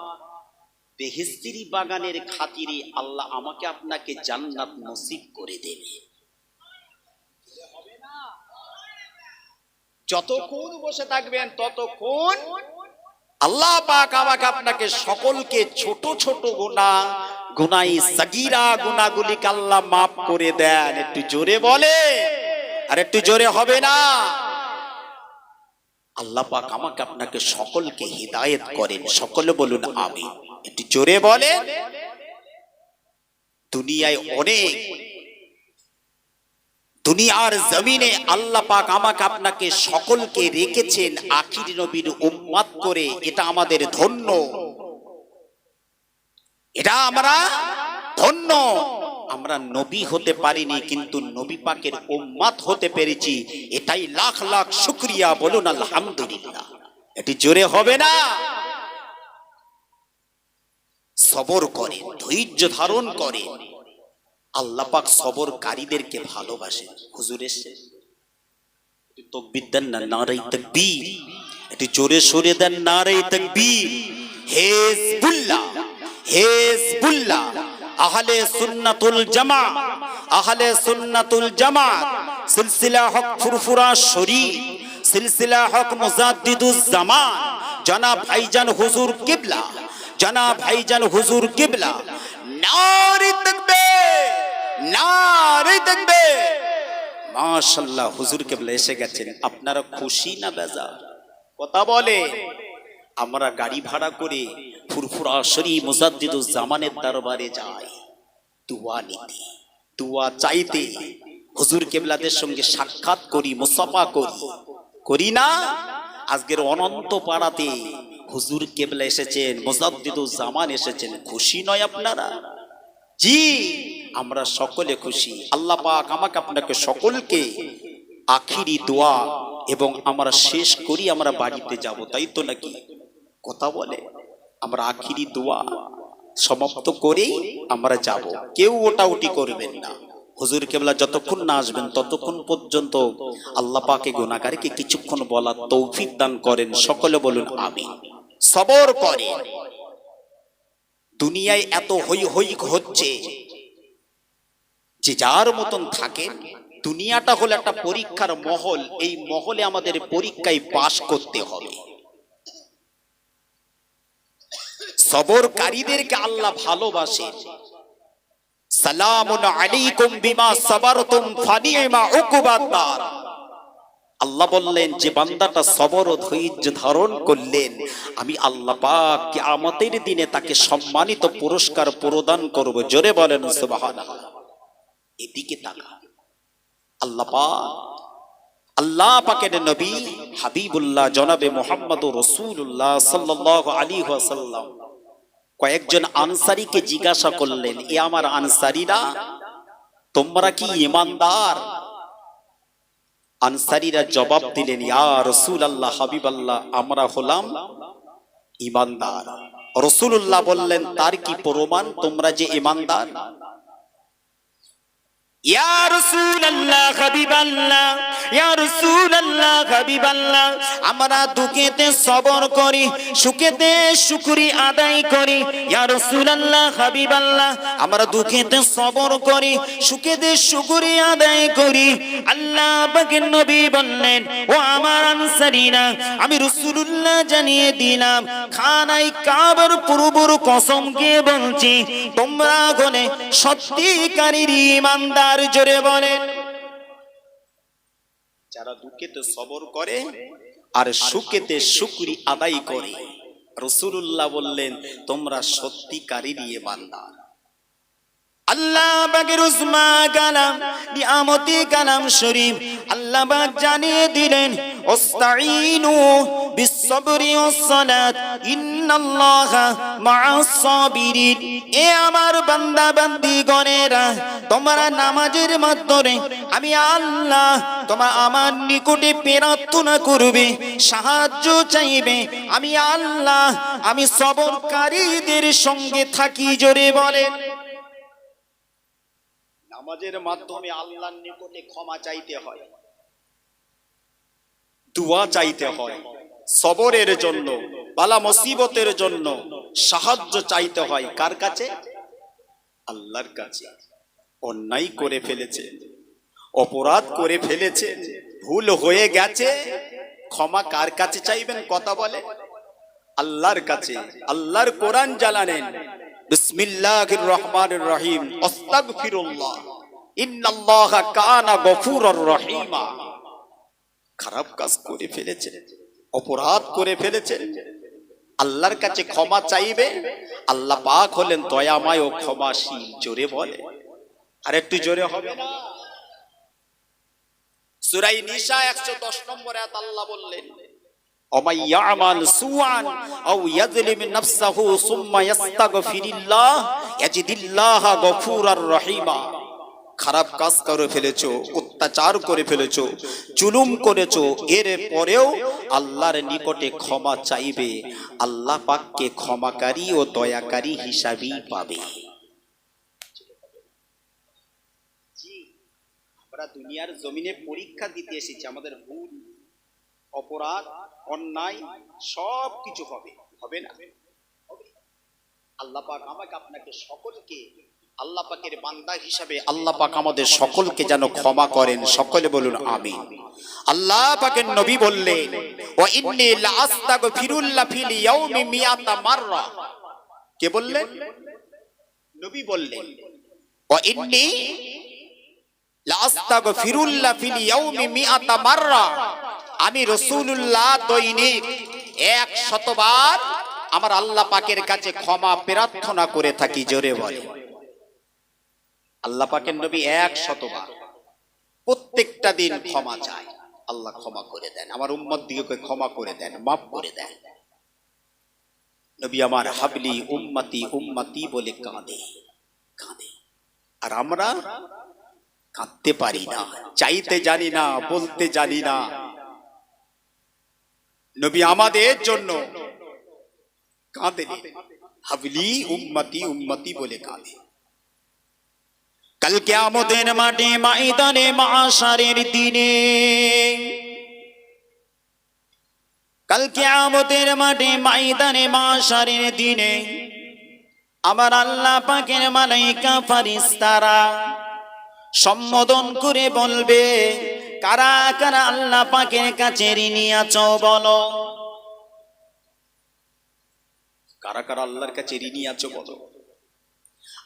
বেহেশতের বাগানের খাতিরে আল্লাহ আমাকে আপনাকে জান্নাত নসিব করে দেবে। হবে না? যতক্ষণ বসে থাকবেন ততক্ষণ আল্লাহ পাক আমাকে আপনাকে সকলকে ছোট ছোট গুনাই সাগীরা গুনাহগুলিকে আল্লাহ মাফ করে দেন। একটু জোরে বলে, আর একটু জোরে হবে না? আল্লাহ পাক আমাকে আপনাকে সকলকে হিদায়াত করেন, সকলে বলুন আমিন। একটু জোরে বলেন। দুনিয়ায় অনেক, দুনিয়ার জমিনে আল্লাহ পাক আমাকে আপনাকে সকলকে রেখেছেন আখির নবীর উম্মত করে। এটা আমাদের ধন্য, এটা আমরা ধন্য। আমরা নবী হতে পারিনি, কিন্তু নবী পাকের উম্মত হতে পেরেছি, এটাই লাখ লাখ শুকরিয়া। বলুন আলহামদুলিল্লাহ। এটি জোরে হবে না? সবর করে, ধৈর্য ধারণ করে। আল্লাহ পাক সবরকারীদেরকে ভালোবাসে। হুজুর এসে তাকবীর দেন না, নারে তাকবীর। একটু জোরে সরে দেন নারে তাকবীর। হিজবুল্লাহ, হিজবুল্লাহ, আহলে সুন্নাতুল জামা, আহলে সুন্নাতুল জামাত, সিলসিলা হক ফুরফুরা শরীফ, সিলসিলা হক মুজাদ্দিদুজ জামান, জনাব ভাইজান হুজুর কিবলা, জনাব ভাইজান হুজুর কিবলা। নারে তাকবীর, নারে তাকবীর। মাশাআল্লাহ, হুজুর কিবলা এসে গেছেন। আপনারা খুশি না বেজার? কথা বলে। আমরা গাড়ি ভাড়া করে ফুরফুরা শরীফ মুজাদ্দিদুজ জামানের দরবারে যাই দোয়া নিতে, দোয়া চাইতে। হুজুর কিবলাদের সঙ্গে সাক্ষাৎ করি, মুসাফা করি, করি না? আজকের অনন্ত পাড়াতে হুজুর কিবলা এসেছেন, মুজাদ্দিদুজ জামান এসেছেন। খুশি নয় আপনারা? জি, আমরা সকলে খুশি। আল্লাহ পাক আমাকে আপনাকে সকলকে আখিরি দোয়া এবং আমরা শেষ করি আমরা বাড়িতে যাব, তাই তো নাকি? কথা বলে। আমরা আখিরি দোয়া সমাপ্ত করেই আমরা যাব, কেউ ওটাউটি করবেন না। হুজুর কিবলা যতক্ষণ না আসবেন ততক্ষণ পর্যন্ত আল্লাহ পাকে গুনাহগারকে কিছুক্ষণ বলার তৌফিক দান করেন। সকলে বলুন আমিন। সবর করে। দুনিয়ায় এত হই হই হচ্ছে, যে যার মতন থাকেন। দুনিয়াটা হলো একটা পরীক্ষার মহল। এই মহলে আমাদের পরীক্ষায় পাশ করতে হবে। সবরকারীদেরকে আল্লাহ ভালোবাসেন। সালামুন আলাইকুম বিমা সাবারতুম ফানিমা উকুবাদ্দার। আল্লাহ বললেন, যে বান্দাটা সবর ও ধৈর্য ধারণ করলেন, আমি আল্লাহ পাক কিয়ামতের দিনে তাকে সম্মানিত পুরস্কার প্রদান করব। জোরে বলেন সুবহানাল্লাহ। এদিকে তাকা। আল্লাহ পাক, আল্লাহ পাকের নবী হাবিবুল্লাহ জনাবে মুহাম্মদুর রাসূলুল্লাহ সাল্লাল্লাহু আলাইহি ওয়াসাল্লাম কয়েকজন আনসারীকে জিজ্ঞাসা করলেন, এ আমার আনসারীরা, তোমরা কি ঈমানদার? আনসারীরা জবাব দিলেন, ইয়া রাসূলুল্লাহ, হাবিবাল্লাহ, আমরা হলাম ঈমানদার। রাসূলুল্লাহ বললেন, তার কি প্রমাণ তোমরা যে ঈমানদার? ইয়া রাসূলুল্লাহ, হাবিবাল্লাহ, ইয়া রাসূলুল্লাহ, হাবিবাল্লাহ, আমরা দুঃখেতে সবর করি, সুখেতে শুকরি আদায় করি। ইয়া রাসূলুল্লাহ, হাবিবাল্লাহ, আমরা দুঃখেতে সবর করি, সুখেতে শুকরি আদায় করি। আল্লাহ পাকের নবী বললেন, ও আমার আনসারীরা, আমি রাসূলুল্লাহ জানিয়ে দিলাম, খানায় কাবার প্রভুর কসম দিয়ে বলছি, তোমরা গনে সত্যিকারের ঈমানদার। জোরে বলেন। যারা দুঃখেতে সবর করে আর সুখেতে শুকরি আদায় করে, রাসূলুল্লাহ বললেন, তোমরা সত্যিকারের ঈমানদার। আল্লাহ পাকের উসমা কালাম, নিয়ামতি কালাম শরীফ আল্লাহ পাক জানিয়ে দিলেন, ওয়াস্তাঈনু বিস-সাবরি ওয়াস-সালাত ইন্নাল্লাহা মা'আস সাবিরিন। এ আমার বান্দা বান্দীগণেরা, তোমরা নামাজের মাধ্যমে আমি আল্লাহ তোমরা আমার নিকটে প্রার্থনা করবে, সাহায্য চাইবে। আমি আল্লাহ, আমি সবরকারীদের সঙ্গে থাকি। জোরে বলেন। নামাজের মাধ্যমে আল্লাহর নিকটে ক্ষমা চাইতে হয়, দোয়া চাইতে হয়, সবরের জন্য, বালা মুসিবতের জন্য সাহায্য চাইতে হয়। কার কাছে? আল্লাহর কাছে। অন্যায় করে ফেলেছে, অপরাধ করে ফেলেছে, ভুল হয়ে গেছে, ক্ষমা কার কাছে চাইবেন? কথা বলে আল্লাহর কাছে। আল্লাহর কোরআন জানালেন, বিসমিল্লাহির রহমানির রহিম, আস্তাগফিরুল্লাহ ইন্নাল্লাহা কানা গফুরুর রহিমা। খারাপ কাজ করে ফেলেছেন, অপরাধ করে ফেলেছেন, আল্লাহর কাছে ক্ষমা চাইবে। আল্লাহ পাক হলেন দয়াময় ও ক্ষমাশীল। জোরে বলে, আর একটু জোরে হবে না? সূরা নিসা 110 নম্বর আয়াত আল্লাহ বললেন, ওমাই ইয়ামাল সুআন আও ইয়াজলিম নাফসাহু সুম্মা ইস্তাগফিরিল্লাহ ইয়াজিদিল্লাহা গফুরার রহিমা। খারাপ কাজ করে ফেলেছো, অত্যাচার করে ফেলেছো, জুলুম করেছো, এর পরেও আল্লাহর নিকটে ক্ষমা চাইবে, আল্লাহ পাককে ক্ষমাকারী ও দয়াকারী হিসাবেই পাবে। আমরা দুনিয়ার জমিনে পরীক্ষা দিতে এসেছি। আমাদের ভুল, অপরাধ, অন্যায় সব কিছু হবে, হবে না? আল্লাহ পাক আমাকে আপনাকে সকলকে আল্লাহ পাকের বান্দা হিসাবে আল্লাহ পাক আমাদের সকলকে যেন ক্ষমা করেন। সকলে বলুন আমিন। আল্লাহ পাকের নবী বললেন, ওয়া ইন্নী লাআস্তাগফিরুল্লাহ ফিল ইয়াউমি মিয়াতা মাররা। কে বললেন? নবী বললেন, ওয়া ইন্নী লাআস্তাগফিরুল্লাহ ফিল ইয়াউমি মিয়াতা মাররা। আমি রাসূলুল্লাহ দৈনিক 100 বার আমার আল্লাহ পাকের কাছে ক্ষমা প্রার্থনা করে থাকি। জোরে বলে, আল্লাহ পাকের নবী 100 বার প্রত্যেকটা দিন ক্ষমা চায়। আল্লাহ ক্ষমা করে দেন, আমার উম্মত দিগকে ক্ষমা করে দেন, মাফ করে দেন। নবী আমার হাবলি উম্মতি উম্মতি বলে কাঁদে কাঁদে, আর আমরা কাঁদতে পারি না, চাইতে জানি না, বলতে জানি না। নবী আমাদের জন্য কাঁদে, হাবলি উম্মতি উম্মতি বলে কাঁদে। কাল কিয়ামতের মাঠে ময়দানে মাশারের দিনে, কাল কিয়ামতের মাঠে ময়দানে মাশারের দিনে আমার আল্লাহ পাকের মালাইকা ফেরেশতারা সম্বোধন করে বলবে, কারা কারা আল্লাহ পাকের কাছে ঋণী আছো বলো। কারা কারা আল্লাহর কাছে ঋণী আছো বলো।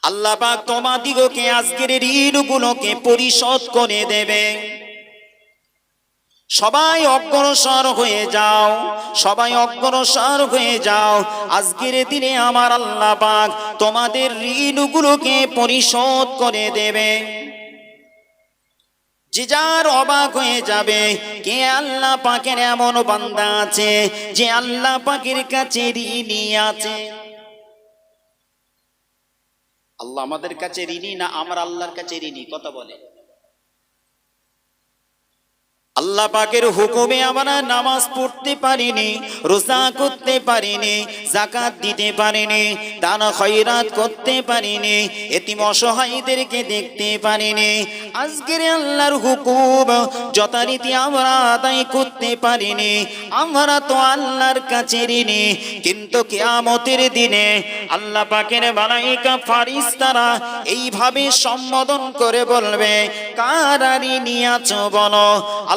আল্লাহ পাক তোমাদিগকে আজকের ঋণগুলোকে পরিশোধ করে দেবে। সবাই অগ্রসর হয়ে যাও, সবাই অগ্রসর হয়ে যাও। আজকের দিনে আমার আল্লাহ পাক তোমাদের ঋণগুলোকে পরিশোধ করে দেবে। যে যার অবাক হয়ে যাবে, কে আল্লাহ পাকের এমন বান্দা আছে যে আল্লাহ পাকের কাছে ঋণী আছে। আল্লাহ আমাদের কাছে ঋণী না আমরা আল্লাহর কাছে ঋণী? কথা বলে। আল্লাহ পাকের হুকুমে আমরা নামাজ পড়তে পারিনি, রোজা করতে পারিনি, যাকাত দিতে পারিনি, দান খয়রাত করতে পারিনি, এতিম অসহায়দেরকে দেখতে পারিনি। আজকের আল্লাহর হুকুম যথারীতি আমরা আদায় করতে পারিনি। আমরা তো আল্লাহর কাছে ঋণী। কিন্তু কিয়ামতের দিনে আল্লাহ পাকের মালায়েকা ফেরেশতারা এইভাবে সম্বোধন করে বলবে, কারা ঋণী আছো বলো।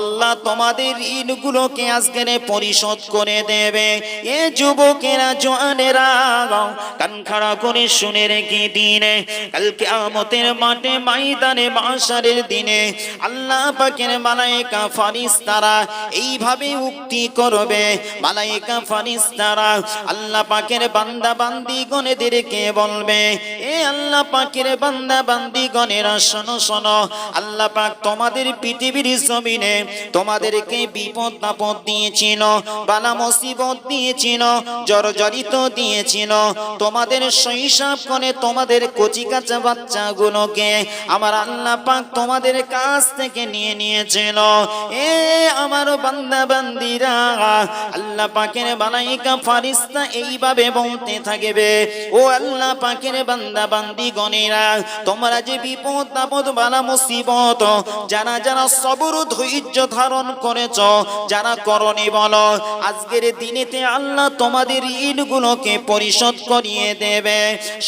আল্লাহ তোমাদের ঋণগুলোকে আজকে পরিশোধ করে দেবে। এ যুবকেরা, জওয়ানেরা, কান খাড়া করে শুনে রেখে দিন, কাল কিয়ামতের মাঠে ময়দানে মাশারের দিনে আল্লাহ পাকের মালায়েকা ফেরেশতারা এইভাবে উক্তি করবে। মালায়েকা ফেরেশতারা আল্লাহ পাকের বান্দা বান্দীগণদেরকে বলবে, এ আল্লাহ পাকের বান্দা বান্দীগণেরা শোনো শোনো, আল্লাহ পাক তোমাদের পৃথিবীর জমিনে তোমাদেরকে বিপদ আপদ দিয়েছিল, বালা মুসিবত দিয়েছিল, জর্জরিত দিয়েছিল। তোমাদের শৈশব কোণে তোমাদের কচি কাঁচা বাচ্চাগুলোকে আমার আল্লাহ পাক তোমাদের কাছ থেকে নিয়ে নিয়েছিল। এ আমার বান্দা বান্দীরা, আল্লাহ পাকের মালায়েকা ফেরেশতা এইভাবে বলতে থাকবে, ও আল্লাহ পাকের বান্দা বান্দা বান্দি গণেরা, তোমরা যে বিপদ আপদ বালা মুসিবত যারা যারা সবর ধৈর্য ধারণ করেছ, যারা করনি বলো, আজকের দিনেতে আল্লাহ তোমাদের ঋণগুলোকে পরিশোধ করিয়ে দেবে।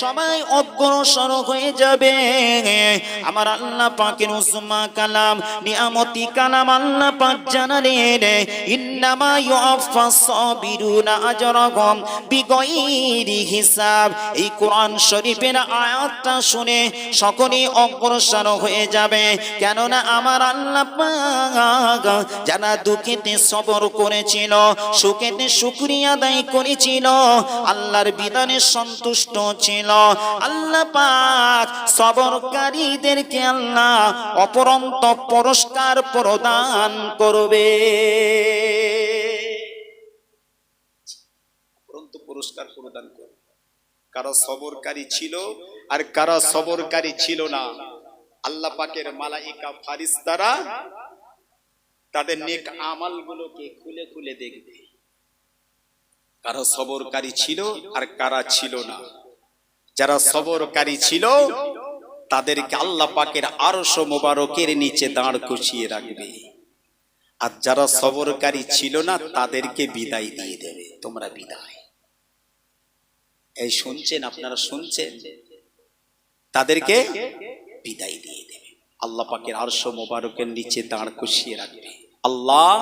সবাই অগ্রসর হয়ে যাবে। আমার আল্লাহ পাকের উসমা কালাম নিয়ামতি কালাম আল্লাহ পাক জানালেন, ইন্নামা ইউআফাস সাবিরুনা আজরাহুম বিগাইরি হিসাব। এই কোরআন শরীফের আয়াতটা শুনে সকলেই অগ্রসর হয়ে যাবে। কেননা আমার আল্লাহ পাক যারা দুঃখেতে সবর করেছিল, সুখেতে শুকরিয়া আদায় করেছিল, আল্লাহর বিধানে সন্তুষ্ট ছিল, আল্লাহ পাক সবরকারীদেরকে আল্লাহ অপরন্ত পুরস্কার প্রদান করবে। অপরন্ত পুরস্কার প্রদান করবে। কারা সবরকারী ছিল আর কারা সবরকারী ছিল না, আল্লাহ পাকের মালাইকা ফারিস্তারা তাদের নেক আমালগুলোকে খুলে খুলে দেখবে, কারা সবরকারী ছিল আর কারা ছিল না। যারা সবরকারী ছিল তাদেরকে আল্লাহ পাকের আরশ মোবারকের নিচে দাঁড় কষিয়ে রাখবে, আর যারা সবরকারী ছিল না তাদেরকে বিদায় দিয়ে দেবে। তোমরা বিদায়, এই শুনছেন, আপনারা শুনছেন, তাদেরকে বিদায় দিয়ে দেবে। আল্লাহ পাকের আরশ মোবারকের নিচে দাঁড় কষিয়ে রাখবে। আল্লাহ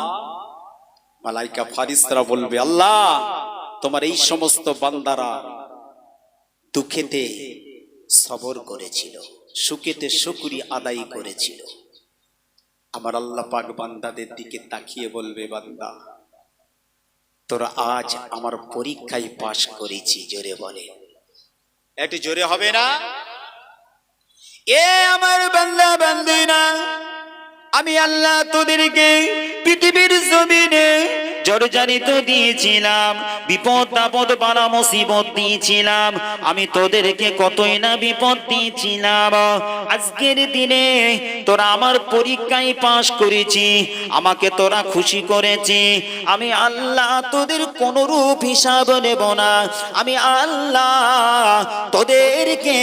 মালাইকা ফারিস্তারা বলবে, আল্লাহ তোমার এই সমস্ত বান্দারা দুঃখেতে সবর করেছিল, সুখেতে শুকরি আদায় করেছিল। আমার আল্লাহ পাক বান্দাদের দিকে তাকিয়ে বলবে, বান্দা তোরা আজ আমার পরীক্ষায় পাশ করেছি। জোরে বলে, একটু জোরে হবে না? এ আমার বান্দা বান্দিরা, আমি আল্লাহ তোদেরকে পৃথিবীর জমিনে জর্জরিত দিয়েছিলাম, বিপদ আপদ বালা মুসিবত দিয়েছিলাম, আমি তোদেরকে কতই না বিপদ দিয়েছিলাম। আজকের দিনে তোরা আমার পরীক্ষায় পাশ করেছি, আমাকে তোরা খুশি করেছি। আমি আল্লাহ তোদের কোনরূপ হিসাব নেব না। আমি আল্লাহ তোদেরকে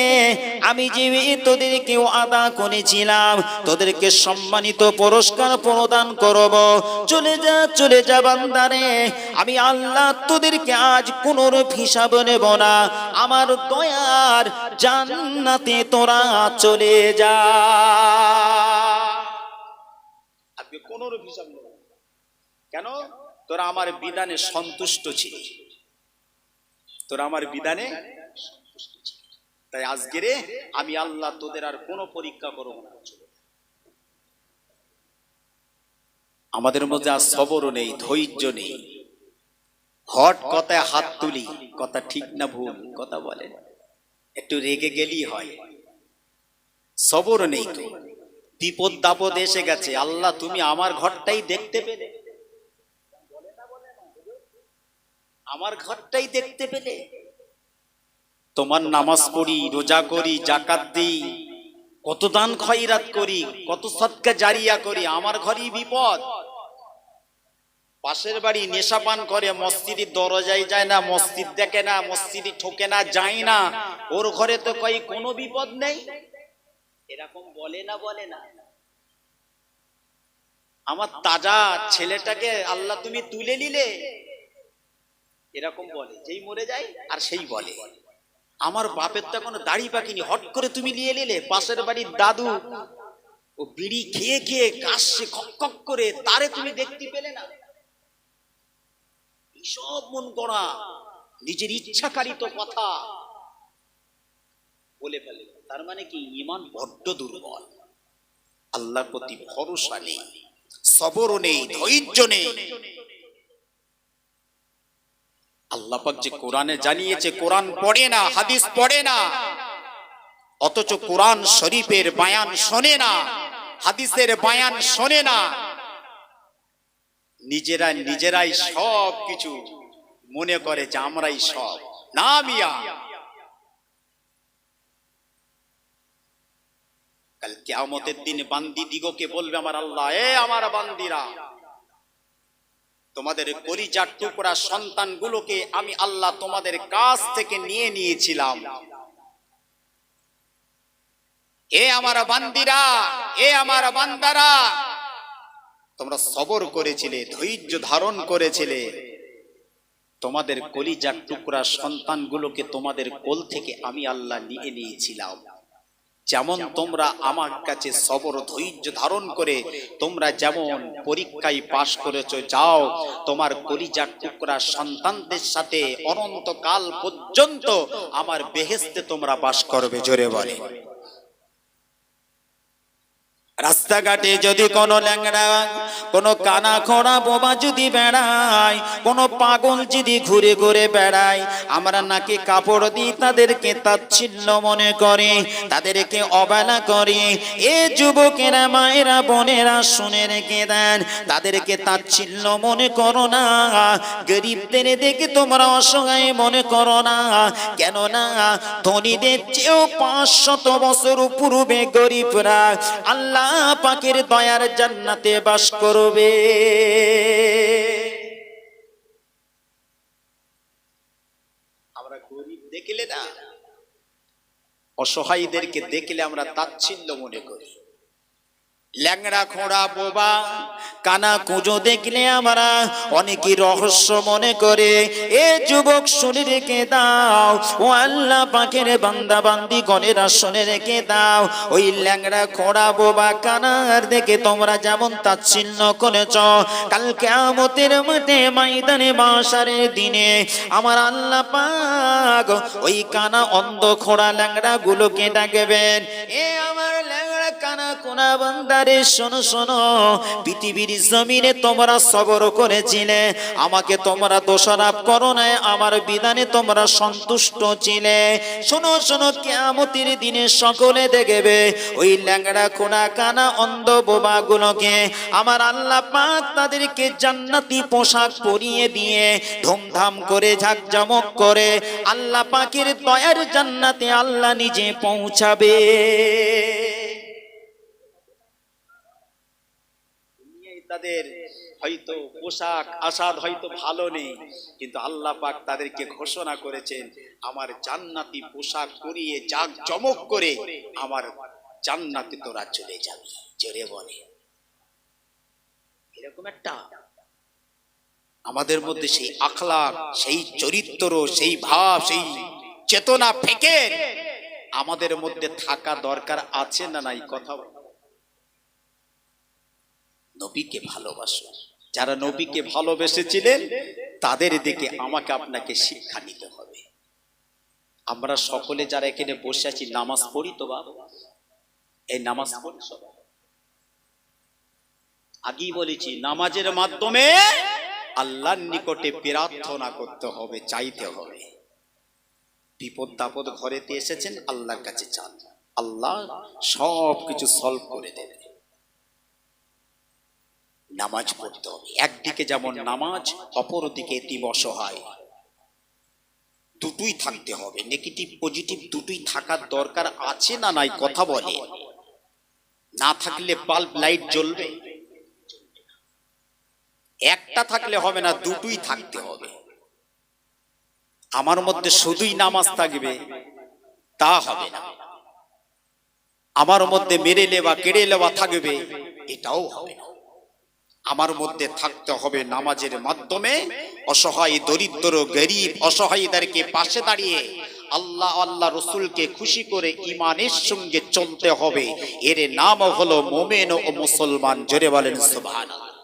তোদেরকে আদা করেছিলাম, তোদেরকে সম্মানিত পুরস্কার প্রদান করব। চলে যা বান্দারে, আমি আল্লাহ তোদেরকে আজ কোনরূপ হিসাব নেব না। আমার দয়ার জান্নাতে তোরা চলে যা। আজকে কোনরূপ হিসাব নেব না। কেন? তোরা আমার বিধানে সন্তুষ্ট ছিল, তোরা আমার বিধানে সন্তুষ্ট ছিল। তাই আজকে রে আমি আল্লাহ তোদের আর কোনো পরীক্ষা করব না। আমাদের মধ্যে আর সবরও নেই, ধৈর্য নেই, হট কথায় হাত তুলি, কথা ঠিক না ভুল কথা বলেন, একটু রেগে গেলেই হয়। সবর নেই তো, বিপদ দাপদ এসে গেছে, আল্লাহ তুমি আমার ঘরটাই দেখতে পেলে, আমার ঘরটাই দেখতে পেলে। তোমার নামাজ পড়ি, রোজা করি, জাকাত দিই, কত দান খয়রাত করি, কত সদকা জারিয়া করি, আমার ঘরেই বিপদ। পাশের বাড়ি নেশাপান করে, মসজিদের দরজায় যায় না, মসজিদ দেখে না, মসজিদে ঠোকে না, যায় না, ওর ঘরে তো কই কোনো বিপদ নেই। এরকম বলে না, বলে না? আমার তাজা ছেলেটাকে আল্লাহ তুমি তুলে নিলে, এরকম বলে। যেই মরে যায় আর সেই বলে, আমার বাপের তো কোনো দাড়ি পাকিনি, হট করে তুমি নিয়ে নিলে। পাশের বাড়ির দাদু ও বিড়ি খেয়ে খেয়ে কাশছে কক কক করে, তারে তুমি দেখতে পেলে না। সব মন করা নিজের ইচ্ছাকারিত কথা বলে ফেলে। তার মানে কি? ঈমান বড্ড দুর্বল, আল্লাহর প্রতি ভরসা নেই, সবর নেই, ধৈর্য নেই। আল্লাহ পাক যে কোরআনে জানিয়েছে, কোরআন পড়ে না, হাদিস পড়ে না, অথচ কোরআন শরীফের বায়ান শোনে না, হাদিসের বায়ান শোনে না। নিজেরাই সব কিছু মনে করে যে আমরাই সব। না মিয়া, কাল কিয়ামতের দিন বান্দি দিগকে বলবে আমার আল্লাহ, এ আমার বান্দিরা, তোমাদের কলিজার টুকরা সন্তানগুলোকে আমি আল্লাহ তোমাদের কাছ থেকে নিয়ে নিয়েছিলাম, এ আমার বান্দিরা, এ আমার বান্দারা, তোমরা সবর করেছিলে, ধৈর্য ধারণ করেছিলে। তোমাদের কলিজার টুকরা সন্তানগুলোকে তোমাদের কোল থেকে আমি আল্লাহ নিয়ে নিয়েছিলাম। যেমন তোমরা আমার কাছে সবর ধৈর্য ধারণ করে তোমরা যেমন পরীক্ষায় পাশ করেছো, যাও তোমার কলিজার টুকরা সন্তানদের সাথে অনন্তকাল পর্যন্ত আমার বেহেশতে তোমরা বাস করবে। জোরে বলে। রাস্তাঘাটে যদি কোনো ল্যাংড়া, কোনো কানা খোড়া বোবা যদি বেড়ায়, কোনো পাগল যদি ঘুরে ঘুরে বেড়ায়, আমরা নাকি কাপড় দিই তাদেরকে তাচ্ছিল্য মনে করে, তাদেরকে অবহেলা করে। এ যুবকেরা, মায়েরা, বোনেরা শুনে রেখে দেন, তাদেরকে তাচ্ছিল্য মনে করো না। গরিবদের দেখে তোমরা অসহায় মনে করো না, কেননা ধনীদের চেয়েও 500 বছর পূর্বে গরিবরা আল্লাহ পাকের দয়ার জান্নাতে বাস করবে। আমরা গরিব দেখলে না, অসহায়দেরকে দেখলে আমরা তাচ্ছিল্য মনে করি। ল্যাংড়া খোঁড়া বোবা কানা কুঁজো দেখলে আমরা অনেকই রহস্য মনে করে। এ যুবক শুনে রেখে দাও, ও আল্লাহ পাকের বান্দা বান্দি গণেরা শুনে রেখে দাও, ওই ল্যাংড়া খোঁড়া বোবা কানার দেখে তোমরা যেমন তাচ্ছিল্য করেছ, কাল কিয়ামতের মাঠে ময়দানে মাশারের দিনে আমার আল্লাহ পাক ওই কানা অন্ধ খোঁড়া ল্যাংড়া গুলোকে ডাকবেন, এ আমার ল্যাংড়া কানা কোনা বান্দারে শোনো শোনো, পৃথিবীর জমিনে তোমরা সবর করেছিলে, আমাকে তোমরা দোষারোপ করো না, আমার বিধানে তোমরা সন্তুষ্ট ছিলে। শোনো শোনো, কিয়ামতের দিনে সকলে দেখবে ওই ল্যাংড়া খোনা কানা অন্ধ বোবা গুলোকে আমার আল্লাহ পাক তাদেরকে জান্নাতি পোশাক পরিয়ে দিয়ে ধুমধাম করে ঝাকঝমক করে আল্লাহ পাকের দয়ার জান্নাতে আল্লাহ নিজে পৌঁছাবে। তাদের হয়তো পোশাক আসাদ হয়তো ভালো নেই, কিন্তু আল্লাহ পাক তাদেরকে ঘোষণা করেছেন, আমার জান্নাতি পোশাক পরিয়ে জাঁকজমক করে আমার জান্নাতে তোরা চলে যাবি। জোরে বলে। এরকম একটা আমাদের মধ্যে সেই আখলাক, সেই চরিত্র, সেই ভাব, সেই চেতনা ফেকে আমাদের মধ্যে থাকা দরকার আছে না নাই? কথা নবীকে ভালোবাসো, যারা নবীকে ভালোবেসেছিলেন তাদের দিকে আমাকে আপনাকে শিক্ষা নিতে হবে। আমরা সকলে যারা এখানে বসে আছি নামাজ পড়ি তো বাবা, এই নামাজ পড়ি সবাই। আগেই বলেছি, নামাজের মাধ্যমে আল্লাহর নিকটে প্রার্থনা করতে হবে, চাইতে হবে। বিপদ আপদ ঘরেতে এসেছেন, আল্লাহর কাছে চান, আল্লাহ সব কিছু সলভ করে দেবে। নামাজ পড়তে হবে, একদিকে যেমন নামাজ, অপরদিকে এতিম অসহায়, দুটোই থাকতে হবে। নেগেটিভ পজিটিভ দুটোই থাকার দরকার আছে না নাই? কথা বলে। না থাকলে বাল্ব লাইট জ্বলবে? একটা থাকলে হবে না, দুটোই থাকতে হবে। আমার মধ্যে শুধুই নামাজ থাকবে তা হবে না, আমার মধ্যে মেরে লেবা কেড়ে লেবা থাকবে এটাও হবে না। আমার মধ্যে থাকতে হবে নামাজের মাধ্যমে অসহায় দরিদ্র গরিব অসহায়দেরকে পাশে দাঁড়িয়ে আল্লাহ আল্লাহ রসুলকে খুশি করে ঈমানের সঙ্গে চলতে হবে। এর নাম হলো মুমিন ও মুসলমান। জোরে বলেন সুবহানাল্লাহ।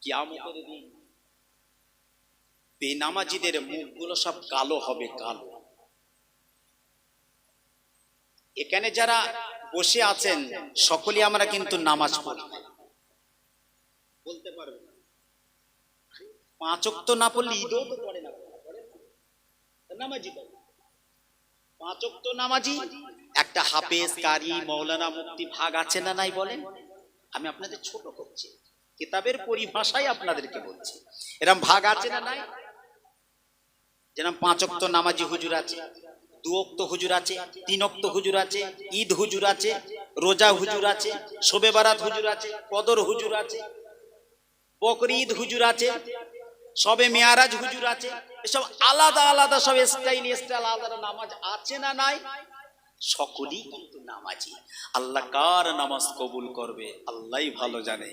কিয়ামতের দিন বেনামাজিদের মুখগুলো সব কালো হবে, কালো। এখানে যারা বসে আছেন সকলে আমরা কিন্তু নামাজ পড়ি, বলতে পারবেন 5 ওয়াক্ত না পড়লে ঈদও তো পড়ে না, নামাজি 5 ওয়াক্ত নামাজি। একটা হাফেজ, কারি, মাওলানা, মুফতি ভাগ আছে না নাই বলেন? আমি আপনাদের ছোট করছি, কিতাবের পরিভাষায় আপনাদেরকে বলছি, এরকম ভাগ আছে না নাই? যেরকম 5 ওয়াক্ত নামাজি হুজুর আছে, 2 ওয়াক্ত হুজুর আছে, 3 ওয়াক্ত হুজুর আছে, ঈদ হুজুর আছে, রোজা হুজুর আছে, শবে বারাত হুজুর আছে, কদর হুজুর আছে, বকরি ঈদ হুজুর আছে, সবে মেয়ারাজ হুজুর আছে। এসব আলাদা আলাদা সব স্টাইল আলাদা নামাজ আছে না নাই? সকলেই কিন্তু নামাজি। আল্লাহ কার নামাজ কবুল করবে আল্লাহই ভালো জানে।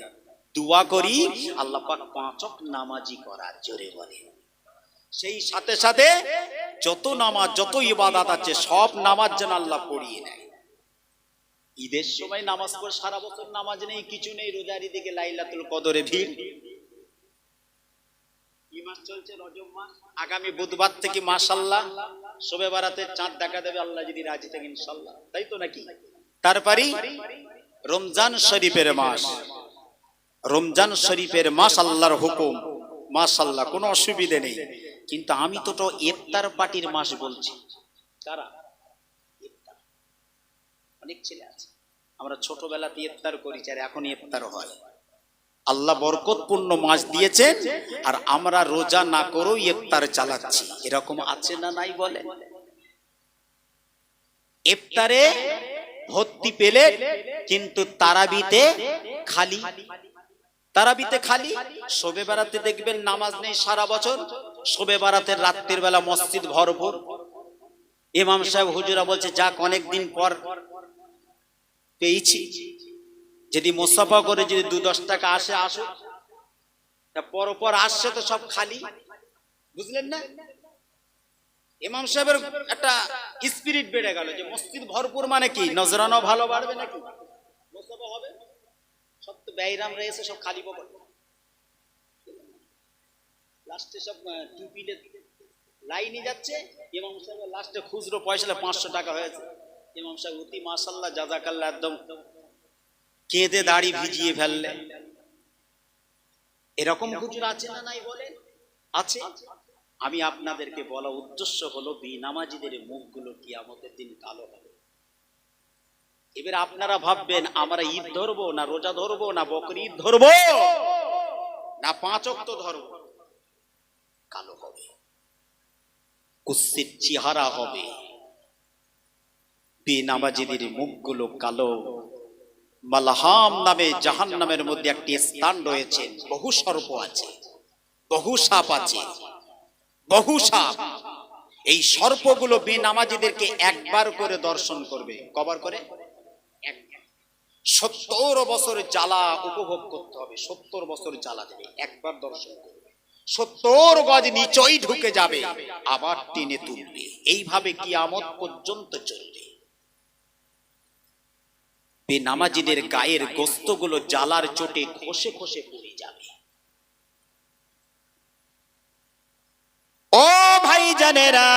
দোয়া করি আল্লাহ পাক 5 ওয়াক্ত নামাজি করার, জোরে বলে। সেই সাথে সাথে যত নামাজ যত ইবাদত আছে সব নামাজ যেন আল্লাহ পড়িয়ে নেয়। ঈদের সময় নামাজ পড়ে সারা বছর নামাজ নেই, কিছু নেই, রোজার দিকে লাইলাতুল কদরে ভিড়। কি মাস চলছে? রজব মাস। আগামী বুধবার থেকে মাশাআল্লাহ শবে বারাতের চাঁদ দেখা দেবে আল্লাহ যদি রাজি থাকেন ইনশাআল্লাহ, তাই তো নাকি? তারপরে রমজান শরীফের মাস, রমজান শরীফের মাস আল্লাহর হুকুম, মাশাআল্লাহ কোনো অসুবিধা নেই। কিন্তু আমি তো ইফতার পার্টির মাস বলছি। কারা ইফতার? অনেক ছেলে আছে, আমরা ছোটবেলাতে ইফতার করি আর এখন ইফতার হয়। আল্লাহ বরকতপূর্ণ মাস দিয়েছেন আর আমরা রোজা না করেও ইফতার চালাচ্ছি, এরকম আছে না নাই বলে? ইফতারে ভর্তি পেলে কিন্তু তারাবিতে খালি, তারাবিতে খালি। শবে বারাতে দেখবেন নামাজ নেই সারা বছর, শবে বারাতের রাত্রির বেলা মসজিদ ভরপুর। ইমাম সাহেব হুজুরা বলছে যাক অনেকদিন পর পেয়েছি, যদি মুসাফা করে যদি 2-10 টাকা আসে আসুক, পর আসছে তো সব খালি, বুঝলেন না? ইমাম সাহেবের একটা স্পিরিট বেড়ে গেল যে মসজিদ ভরপুর মানে কি নজরানো ভালো বাড়বে নাকি মুসাফা হবে, সব তো ব্যয়রাম রয়েছে, সব খালি পকেট। লাস্টে সব টুপিলে লাইনে যাচ্ছে, ইমাম সাহেব লাস্টে খুচরো পয়সা 500 টাকা হয়েছে। ইমাম সাহেব অতি মাশাআল্লাহ জাযাকাল্লাহ একদম কেঁদে দাড়ি ভিজিয়ে ফেললে। এরকম হুজুর আছে না নাই বলেন? আছে। আমি আপনাদেরকে বলা উদ্দেশ্য হলো বেনামাজিদের মুখগুলো কিয়ামতের দিন কালো হবে। এবার আপনারা ভাববেন আমরা ঈদ ধরবো না রোজা ধরবো না বকরি ঈদ ধরবো না 5 ওয়াক্ত ধরবো, কালো হবে, কুৎসিত চেহারা হবে, বেনামাজিদের মুখগুলো কালো। মালহাম নামে জাহান্নামের মধ্যে একটি স্থান রয়েছে, বহু সর্প আছে, বহু সাপ আছে, বহু সাপ। এই সর্পগুলো বেনামাজিদেরকে একবার করে দর্শন করবে। কবার করে? 70 বছর জ্বালা উপভোগ করতে হবে, 70 বছর জ্বালা দেবে, একবার দর্শন করবে, 70 গজ নিচই ঢুকে যাবে, আবার টেনে তুলবে, এইভাবে কিয়ামত পর্যন্ত চলবে। বেনামাজিদের গায়ের গোস্তগুলো জ্বালার চোটে খসে খসে পড়ে যাবে। ও ভাই জানেরা,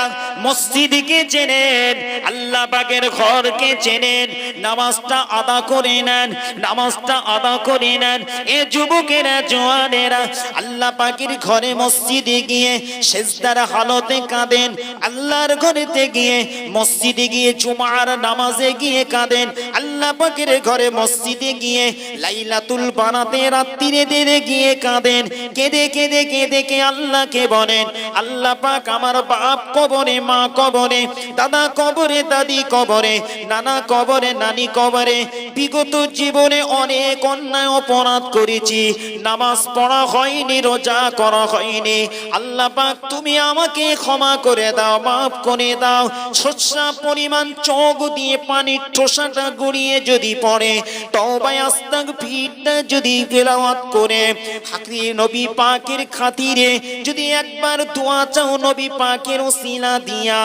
মসজিদকে চেনেন, আল্লাহ পাকের ঘরকে চেনেন, নামাজটা আদা করে নেন, নামাজটা আদা করে নেন। এ যুবকেরা জওয়ানেরা আল্লাহ পাকের ঘরে মসজিদে গিয়ে সেজদার হালতে কাঁদেন, আল্লাহর ঘরেতে গিয়ে মসজিদে গিয়ে জুমার নামাজে গিয়ে কাঁদেন, আল্লাহ পাকের ঘরে মসজিদে গিয়ে লাইলাতুল বারাতে রাত্রিরে দেরে গিয়ে কাঁদেন। কেঁদে কেঁদে কেঁদে কে আল্লাহকে বলেন আল্লাহ পাক আমার বাপ কবরে, মা কবরে, দাদা কবরে, দাদি কবরে, নানা কবরে, নানি কবরে, বিগত জীবনে অনেক অন্যায় অপরাধ করেছি, নামাজ পড়া হয়নি, রোজা করা হয়নি, আল্লাহ পাক তুমি আমাকে ক্ষমা করে দাও, মাফ করে দাও। সচ্ছা পরিমাণ চোখ দিয়ে পানির ঠোসাটা গড়িয়ে যদি পড়ে, তওবা আস্তাগফিরটা যদি তেলাওয়াত করে, হাকরি নবী পাকের খাতিরে যদি একবার দোয়া চাও নবী পাকের ওসিলা দিয়া,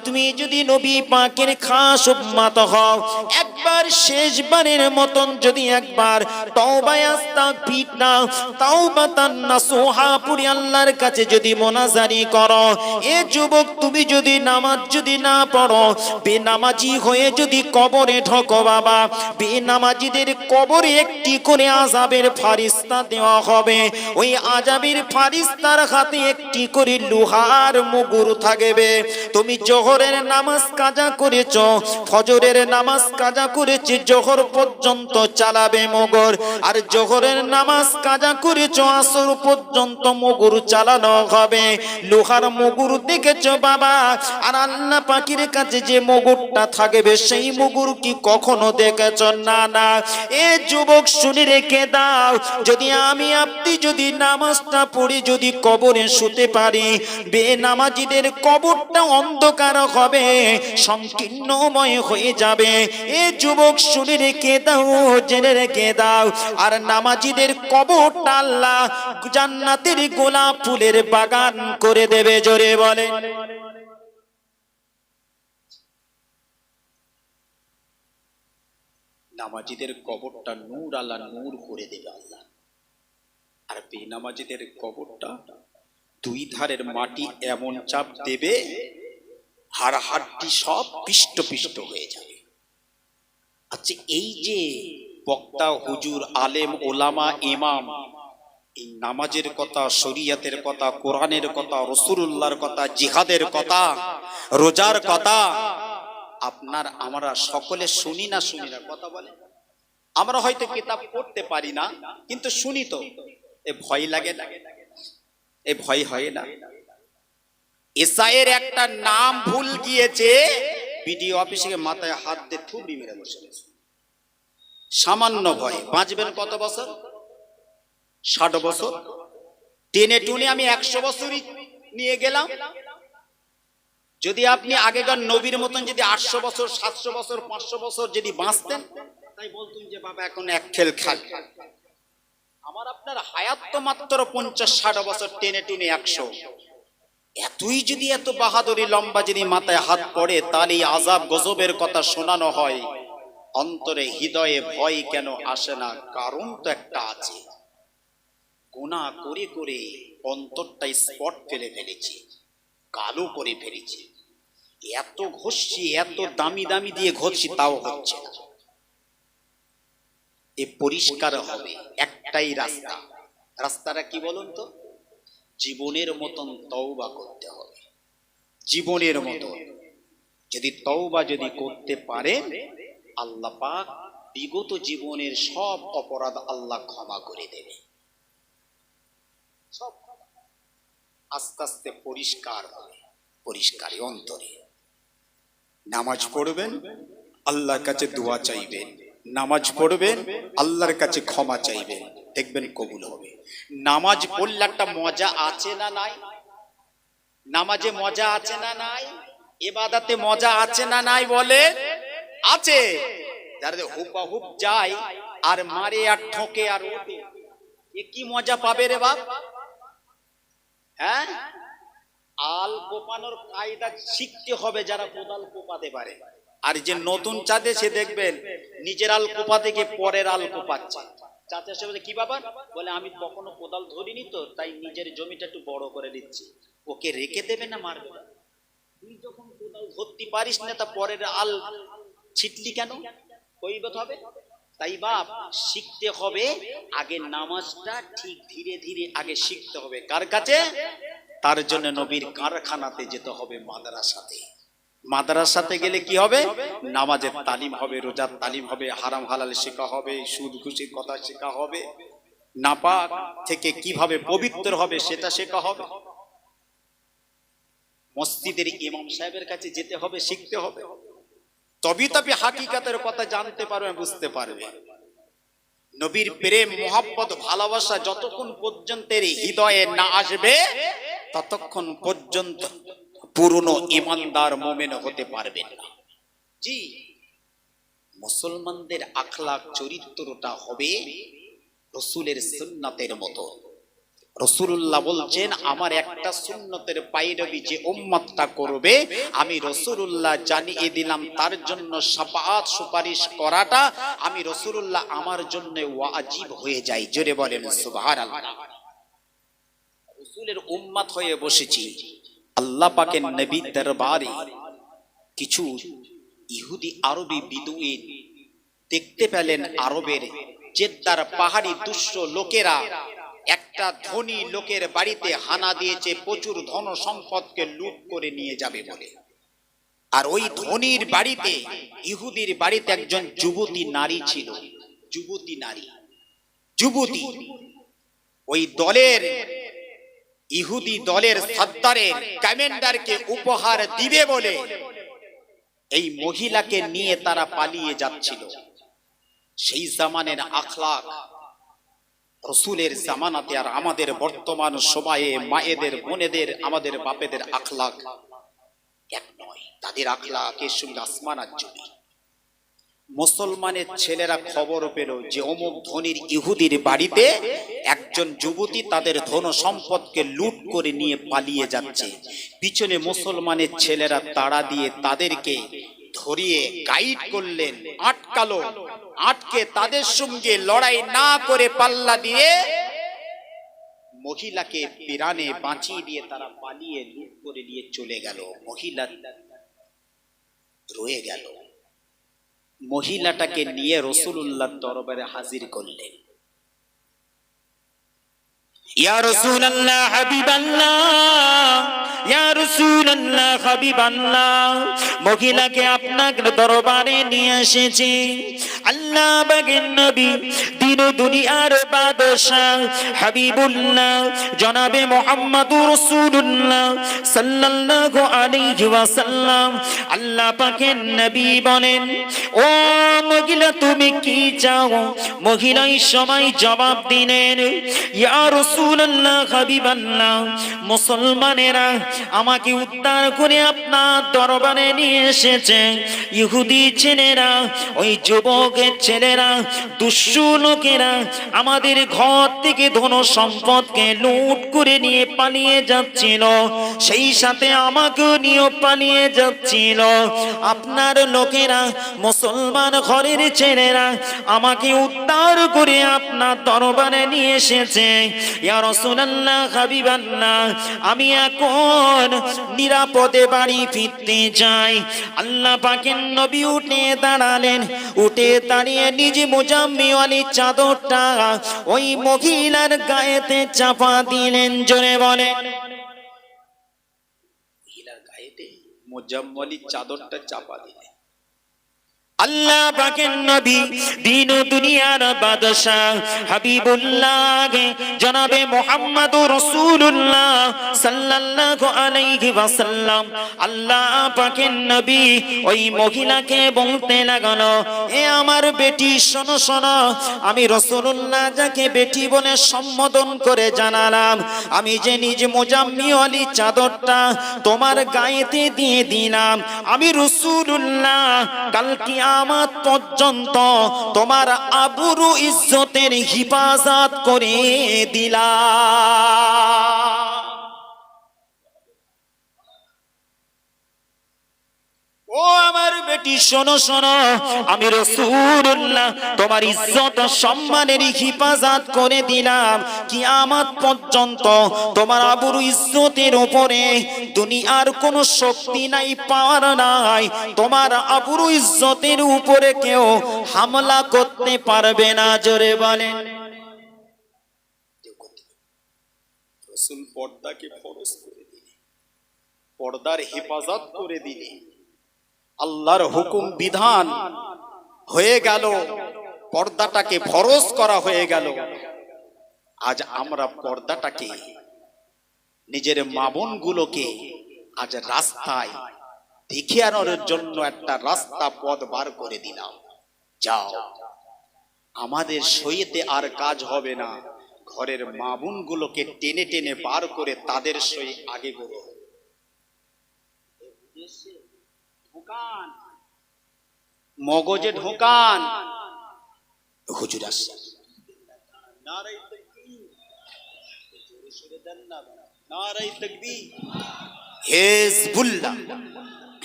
তুমি যদি নবী পাকের খাস উম্মত হও, একবার শেষবারের মতন যদি একবার তওবা আস্তাগফির নাও, তাওবাতান নাসুহা পুরি আল্লাহর কাছে যদি মোনাজারি করো, এ যুবক তুমি যদি নামাজ যদি না পড়ো, বেনামাজি হয়ে যদি কবরে ঢোকো বাবা, বেনামাজিদের কবরে একটি করে আযাবের ফারিস্তা দেওয়া হবে, ওই আযাবের ফারিস্তার হাতে একটি করে লোহার মুগুর থাকবে। তুমি জোহরের নামাজ কাজা করেছো, ফজরের নামাজ কাজা করেছে, জোহর পর্যন্ত চালাবে মুগুর, আর জোহরের নামাজ কাজা করেছো, আসর পর্যন্ত মুগুর চালানো হবে। লোহার মুগুর দেখেছো বাবা, আর আল্লাহ পাকের কাছে যে মুগুরটা থাকবে সেই মুগুর কি কখনো দেখেছো? না না। এ যুবক শুনে রেখে দাও, যদি আমি আপনি যদি নামাজটা পড়ে যদি কবরে শুতে পারি, বেনামাজিদের কবরটা অন্ধকার হবে, সংকীর্ণময় হয়ে যাবে। এ যুবক শুনে রেখে দাও, জেনে রেখে দাও। আর নামাজিদের কবরটা আল্লাহ জান্নাতের গোলাপ ফুলের বাগান করে দেবে। জোরে বলে। নামাজিদের কবরটা নূর আল্লাহ নূর করে দেবে আল্লাহ। আর বেনামাজিদের কবরটা দুই ধারের মাটি এমন চাপ দেবে, হাড় হাড্ডি সব পিষ্ট পিষ্ট হয়ে যাবে। আচ্ছা, এই যে বক্তা, হুজুর, আলেম, ওলামা, ইমাম এই নামাজের কথা, শরিয়াতের কথা, কোরআনের কথা, রাসূলুল্লাহর কথা, জিহাদের কথা, রোজার কথা আপনার আমরা সকলে শুনি না কথা বলে। আমরা হয়তো কিতাব পড়তে পারি না, কিন্তু শুনি তো। এ ভয় লাগে না? এ ভয় হয় না? এসআইয়ের একটা নাম ভুল গিয়েছে, বিডিও অফিসে মাথায় হাত দিয়ে থুবড়ি মেরে বসে গেছে। সামান্য ভয়। বাঁচবেন কত বছর? 60 বছর। টেনে টুনে আমি 100 বছরই নিয়ে গেলাম। যদি আপনি আগেকার নবীর মতন যদি 800 বছর, 700 বছর, 500 বছর যদি বাঁচতেন, তাই বলতুন যে বাবা এখন এক খেল খাল। আমার আপনার হায়াত তো মাত্র 50-60 বছর, টেনে টুনে 100। এতই যদি এত বাহাদুরি লম্বা যদি মাথায় হাত পড়ে, তাহলে আযাব গজবের কথা শোনানো হয়, অন্তরে হৃদয়ে ভয় কেন আসে না? কারণ তো একটা আছে। গুনাহ করে করে অন্তরটা স্পট ফেলে ফেলেছি, কালো করে ফেলেছি। এত ঘষছি, এত দামি দামি দিয়ে ঘষছি, তাও হচ্ছে না। এ পরিষ্কার হবে একটাই রাস্তা। রাস্তাটা কি বলুন তো? জীবনের মতন তওবা করতে হবে। জীবনের মতন যদি তওবা যদি করতে পারেন, আল্লাহ পাক বিগত জীবনের সব অপরাধ আল্লাহ ক্ষমা করে দেবে। সব আস্তে আস্তে পরিষ্কার হবে, পরিষ্কার অন্তরে। নামাজ পড়বেন, আল্লাহর কাছে দোয়া চাইবেন। নামাজ পড়বেন, আল্লাহর কাছে ক্ষমা চাইবেন, দেখবেন কবুল হবে। নামাজ পড়লে একটা মজা আছে না নাই? নামাজে মজা আছে না নাই? ইবাদতে মজা আছে না নাই? বলে আছে। যারা হুবাহুব যায় আর মারে আর ঠকে আর ওঠে, এ কি মজা পাবে রে বাপ? হ্যাঁ, আল কোপানোর কায়দা শিখতে হবে যারা কোদাল কোপাতে পারে। আর যে নতুন চাঁদে সে দেখবেন নিজের আল কোপা থেকে পরের আল কোপাচ্ছে। চাচা সে বলে কি বাবা? বলে আমি কখনো কোদাল ধরিনি তো, তাই নিজের জমিটা একটু বড় করে দিচ্ছি। ওকে রেখে দেবে না মারবে? তুই যখন কোদাল ধরতে পারিস না, তা পরের আল ছিটলি কেন? কইবত হবে। তাই বাপ শিখতে হবে আগে, নামাজটা ঠিক ধীরে ধীরে আগে শিখতে হবে। কার কাছে? তার জন্য নবীর কারখানাতে যেতে হবে, মাদ্রাসাতে। মাদ্রাসাতে গেলে কি হবে? নামাজের তালিম হবে, রোজার তালিম হবে, হারাম হালাল শেখা হবে, সুদ ঘুষের কথা শেখা হবে, নাপাক থেকে কিভাবে পবিত্র হবে সেটা শেখা হবে। মসজিদের ইমাম সাহেবের কাছে যেতে হবে, শিখতে হবে। তবেই তবে হাকিকাতের কথা জানতে পারবে, বুঝতে পারবে। নবীর প্রেম, মোহাব্বত, ভালোবাসা যতক্ষণ পর্যন্ত হৃদয়ে না আসবে, ততক্ষণ পর্যন্ত পুরনো ইমানদার মুমিন হতে পারবেন না। জি, মুসলমানদের আখলাক চরিত্রটা হবে রাসূলের সুন্নাতের মতো। রাসূলুল্লাহ বলছেন, আমার একটা সুন্নতের পায়রাবি যে উম্মতটা করবে, আমি রাসূলুল্লাহ জানিয়ে দিলাম তার জন্য শাফাআত সুপারিশ করাটা আমি রাসূলুল্লাহ আমার জন্য ওয়াজিব হয়ে যায়। জোরে বলেন সুবহানাল্লাহ। রাসূলের উম্মত হয়ে বসেছি। আল্লাহ পাকের নবী দরবারে কিছু ইহুদি আরবি বিদুইন দেখতে পেলেন, আরবের জেদ্দার পাহাড়ি দুষ্ট লোকেরা একটা ধনী লোকের বাড়িতে হানা দিয়েছে, প্রচুর ধন সম্পদকে লুট করে নিয়ে যাবে বলে। আর ওই ধনীর বাড়িতে, ইহুদির বাড়িতে একজন যুবতী নারী ছিল। যুবতী নারী, যুবতী। ওই দলের, ইহুদি দলের সর্দারের কমান্ডারকে উপহার দিবে বলে এই মহিলাকে নিয়ে তারা পালিয়ে যাচ্ছিল। সেই জামানের আখলাক, রসুলের জামানাতে আর আমাদের বর্তমান সময়ে মায়েদের, বোনেদের, আমাদের বাপেদের আখলাক এক নয়। তাদের আখলাকের সঙ্গে আসমান আর জমি। মুসলমানের ছেলেরা খবর পেল যে অমুক ধনীর ইহুদির বাড়িতে একজন যুবতী তাদের ধন সম্পদকে লুট করে নিয়ে পালিয়ে যাচ্ছে। পিছনে মুসলমানের ছেলেরা তাড়া দিয়ে তাদেরকে ধরিয়ে গাইড করলেন, আটকালো। আটকে তাদের সঙ্গে লড়াই না করে পাল্লা দিয়ে মহিলাকে প্রাণে বাঁচিয়ে দিয়ে তারা পালিয়ে লুট করে নিয়ে চলে গেল। মহিলা রয়ে গেল। মহিলাটাকে নিয়ে রাসূলুল্লাহর দরবারে হাজির করলেন। ইয়া রাসূলুল্লাহ, হাবিবাল্লাহ, ইয়া রাসূলুল্লাহ, হাবিবাল্লাহ, মহিলাকে আপনার দরবারে নিয়ে এসেছি। আল্লাহ পাকের নবী, দিন দুনিয়ার বাদশাহ, হাবিবুল্লাহ, জনাবে মুহাম্মদুর রাসূলুল্লাহ সাল্লাল্লাহু আলাইহি ওয়াসাল্লাম, আল্লাহ পাকের নবী বলেন, ও মহিলা তুমি কি চাও? মহিলা এই সময় জবাব দিলেন, ইয়া রাসূলুল্লাহ, হাবিবাল্লাহ, মুসলমানেরা আমাকে উদ্ধার করে আপনার দরবারে নিয়ে এসেছে। ইহুদি ছেলেরা, ওই যুবকের ছেলেরা, দুষ্টু লোকেরা আমাদের ঘর থেকে ধন সম্পদকে লুট করে নিয়ে পালিয়ে যাচ্ছিল, সেই সাথে আমাকেও নিয়ে পালিয়ে যাচ্ছিল। আপনার লোকেরা, মুসলমান ঘরের ছেলেরা আমাকে উদ্ধার করে আপনার দরবারে নিয়ে এসেছে। ইয়া রাসূলুল্লাহ, হাবিবাল্লাহ, আমি এখন নিরাপদে বাড়ি ফিরতে চাই। আল্লাহ পাকের নবী উঠে দাঁড়ালেন। উঠে দাঁড়িয়ে নিজে মুজাম্মিওয়ালি চাদরটা ওই মহিলার গায়েতে চাপা দিলেন। জোরে বলে, মহিলার গায়েতে মুজাম্মিওয়ালি চাদরটা চাপা দিলেন। আল্লাহ পাকের নবী, দিন দুনিয়ার বাদশাহ, হাবিবুল্লাহ, জনাবে মুহাম্মদুর রাসূলুল্লাহ সাল্লাল্লাহু আলাইহি ওয়াসাল্লাম, আল্লাহ পাকের নবী ওই মহিলাকে বলতে লাগলো, এ আমার বেটি, শোনো শোনো, আমি রাসূলুল্লাহ যাকে বেটি বলে সম্বোধন করে জানালাম, আমি যে নিজ মুজাম্মিওয়ালি চাদরটা তোমার গায়েতে দিয়ে দিলাম, আমি রাসূলুল্লাহ কাল কিয়ামত পর্যন্ত তোমার আবরু ইজ্জতের হিফাজত করে দিলাম। ও আমার বেটি, শোনো শোনো, আমি রাসূলুল্লাহ তোমার ইজ্জত ও সম্মানের হিফাজত করে দিলাম। কিয়ামত পর্যন্ত তোমার আবরু ইজ্জতের উপরে দুনিয়ার কোনো শক্তি নাই, পাওয়ার নাই, তোমার আবরু ইজ্জতের উপরে কেউ হামলা করতে পারবে না। জোরে বলেন, রাসূল পর্দাকে ফরজ করে দিলেন, পর্দার হেফাজত করে দিলেন। আল্লাহর হুকুম বিধান হয়ে গেল, পর্দাটাকে ফরজ করা হয়ে গেল। আজ আমরা পর্দাটাকে, নিজের মা বোনগুলোকে আজ রাস্তায় দেখে আনার জন্য একটা রাস্তা পথ বার করে দিলাম। যাও, আমাদের সইতে আর কাজ হবে না, ঘরের মা বোনগুলোকে টেনে টেনে বার করে তাদের সই আগে করো। মগজে ঢোকান, হুজুর আসছে, নারায়ে তাকবীর, জোরে সরে দেন না, নারায়ে তাকবীর, হিজবুল্লাহ,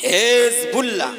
হিজবুল্লাহ।